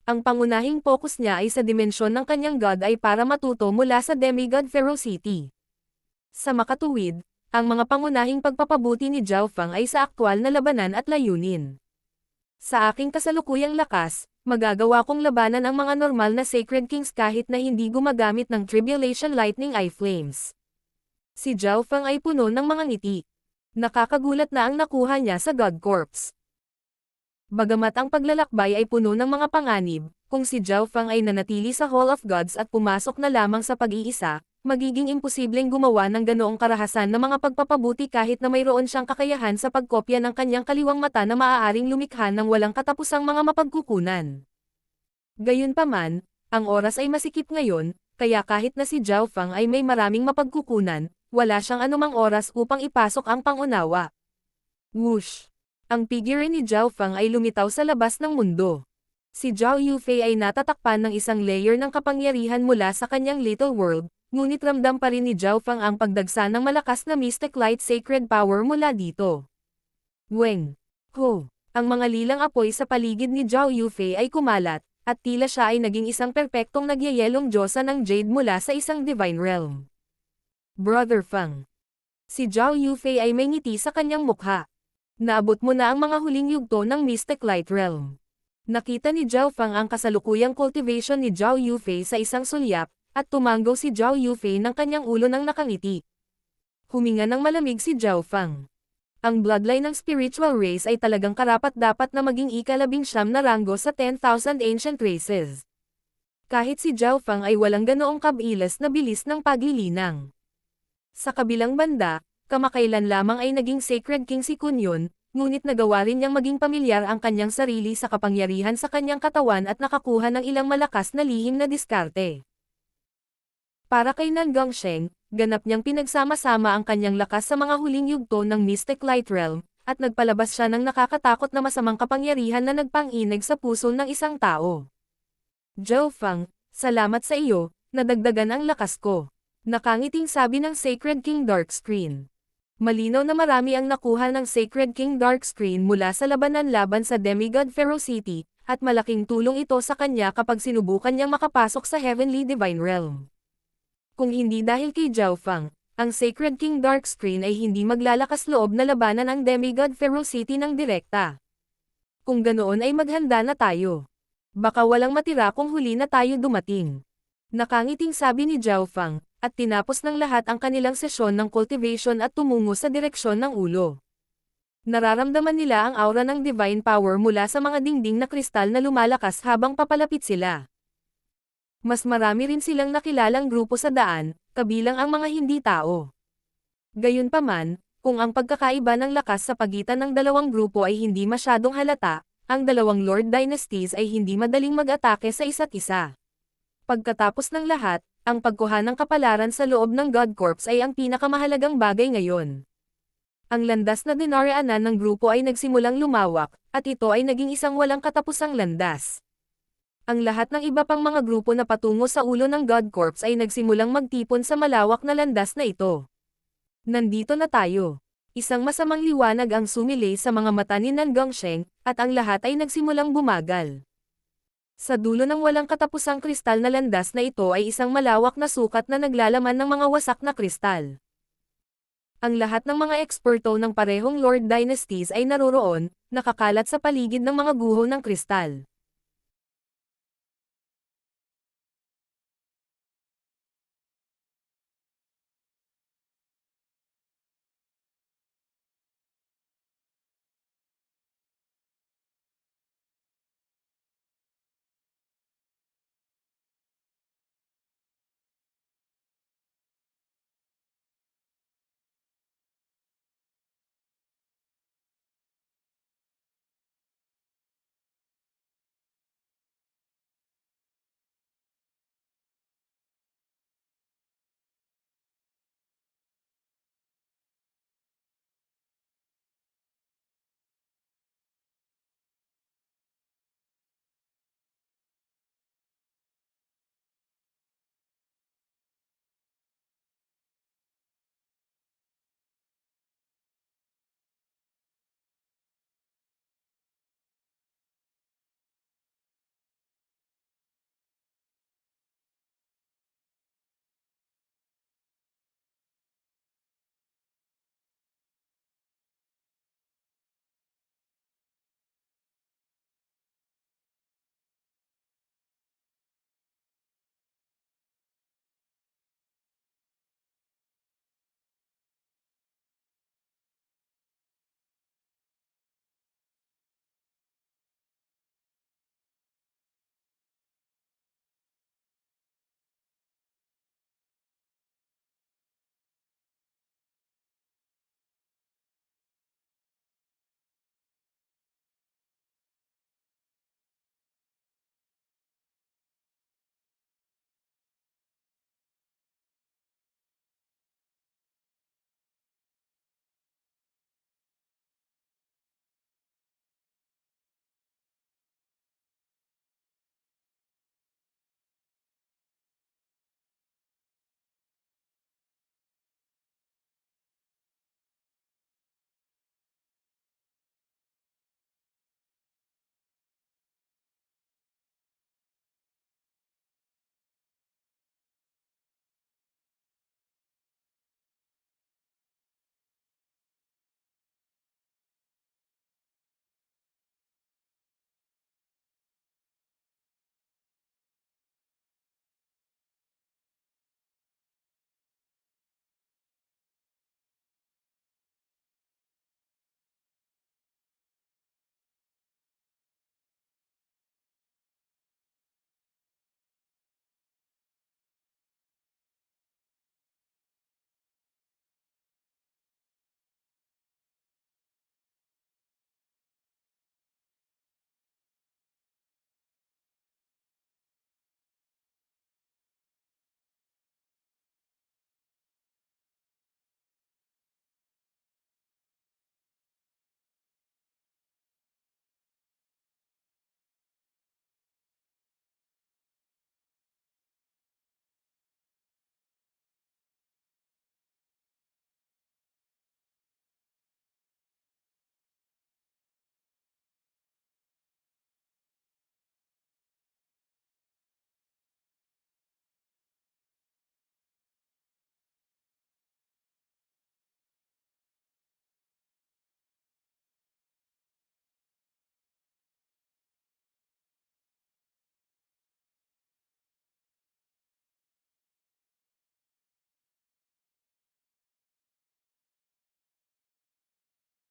Ang pangunahing focus niya ay sa dimensyon ng kanyang God ay para matuto mula sa demigod ferocity. Sa makatuwid, ang mga pangunahing pagpapabuti ni Zhao Feng ay sa aktwal na labanan at layunin. Sa aking kasalukuyang lakas, magagawa kong labanan ang mga normal na Sacred Kings kahit na hindi gumagamit ng Tribulation Lightning Eye Flames. Si Zhao Feng ay puno ng mga ngiti. Nakakagulat na ang nakuha niya sa God Corps. Bagamat ang paglalakbay ay puno ng mga panganib, kung si Zhao Feng ay nanatili sa Hall of Gods at pumasok na lamang sa pag-iisa, magiging imposibleng gumawa ng ganoong karahasan na mga pagpapabuti kahit na mayroon siyang kakayahan sa pagkopya ng kanyang kaliwang mata na maaaring lumikha ng walang katapusang mga mapagkukunan. Gayunpaman, ang oras ay masikip ngayon, kaya kahit na si Zhao Feng ay may maraming mapagkukunan, wala siyang anumang oras upang ipasok ang pangunawa. Whoosh! Ang figure ni Zhao Feng ay lumitaw sa labas ng mundo. Si Zhao Yufei ay natatakpan ng isang layer ng kapangyarihan mula sa kanyang little world, ngunit ramdam pa rin ni Zhao Feng ang pagdagsa ng malakas na mystic light sacred power mula dito. Weng! Ho! Ang mga lilang apoy sa paligid ni Zhao Yufei ay kumalat, at tila siya ay naging isang perpektong nagyayelong diyosa ng jade mula sa isang divine realm. Brother Feng. Si Zhao Yufei ay may ngiti sa kanyang mukha. Naabot mo na ang mga huling yugto ng Mystic Light Realm. Nakita ni Zhao Feng ang kasalukuyang cultivation ni Zhao Yufei sa isang sulyap, at tumanggo si Zhao Yufei ng kanyang ulo ng nakangiti. Huminga ng malamig si Zhao Feng. Ang bloodline ng spiritual race ay talagang karapat-dapat na maging ika-19 na ranggo sa 10,000 ancient races. Kahit si Zhao Feng ay walang ganoong kabilas na bilis ng paglilinang. Sa kabilang banda, kamakailan lamang ay naging Sacred King si Kunyon, ngunit nagawa rin niyang maging pamilyar ang kanyang sarili sa kapangyarihan sa kanyang katawan at nakakuha ng ilang malakas na lihim na diskarte. Para kay Nan Gongsheng, ganap niyang pinagsama-sama ang kanyang lakas sa mga huling yugto ng Mystic Light Realm, at nagpalabas siya ng nakakatakot na masamang kapangyarihan na nagpang-inig sa puso ng isang tao. Zhao Feng, salamat sa iyo, nadagdagan ang lakas ko. Nakangiting sabi ng Sacred King Darkscreen. Malinaw na marami ang nakuha ng Sacred King Darkscreen mula sa labanan laban sa demigod ferocity, at malaking tulong ito sa kanya kapag sinubukan niyang makapasok sa Heavenly Divine Realm. Kung hindi dahil kay Zhao Feng, ang Sacred King Darkscreen ay hindi maglalakas loob na labanan ang Demigod Ferocity ng direkta. Kung ganoon ay maghanda na tayo. Baka walang matira kung huli na tayo dumating. Nakangiting sabi ni Zhao Fang, at tinapos ng lahat ang kanilang sesyon ng cultivation at tumungo sa direksyon ng ulo. Nararamdaman nila ang aura ng divine power mula sa mga dingding na kristal na lumalakas habang papalapit sila. Mas marami rin silang nakilalang grupo sa daan, kabilang ang mga hindi tao. Gayunpaman, kung ang pagkakaiba ng lakas sa pagitan ng dalawang grupo ay hindi masyadong halata, ang dalawang Lord Dynasties ay hindi madaling mag-atake sa isa't isa. Pagkatapos ng lahat, ang pagkuha ng kapalaran sa loob ng God Corps ay ang pinakamahalagang bagay ngayon. Ang landas na dinaraanan ng grupo ay nagsimulang lumawak, at ito ay naging isang walang katapusang landas. Ang lahat ng iba pang mga grupo na patungo sa ulo ng God Corps ay nagsimulang magtipon sa malawak na landas na ito. Nandito na tayo. Isang masamang liwanag ang sumilay sa mga mata ni Nan Gongsheng, at ang lahat ay nagsimulang bumagal. Sa dulo ng walang katapusang kristal na landas na ito ay isang malawak na sukat na naglalaman ng mga wasak na kristal. Ang lahat ng mga eksperto ng parehong Lord Dynasties ay naroroon, nakakalat sa paligid ng mga guho ng kristal.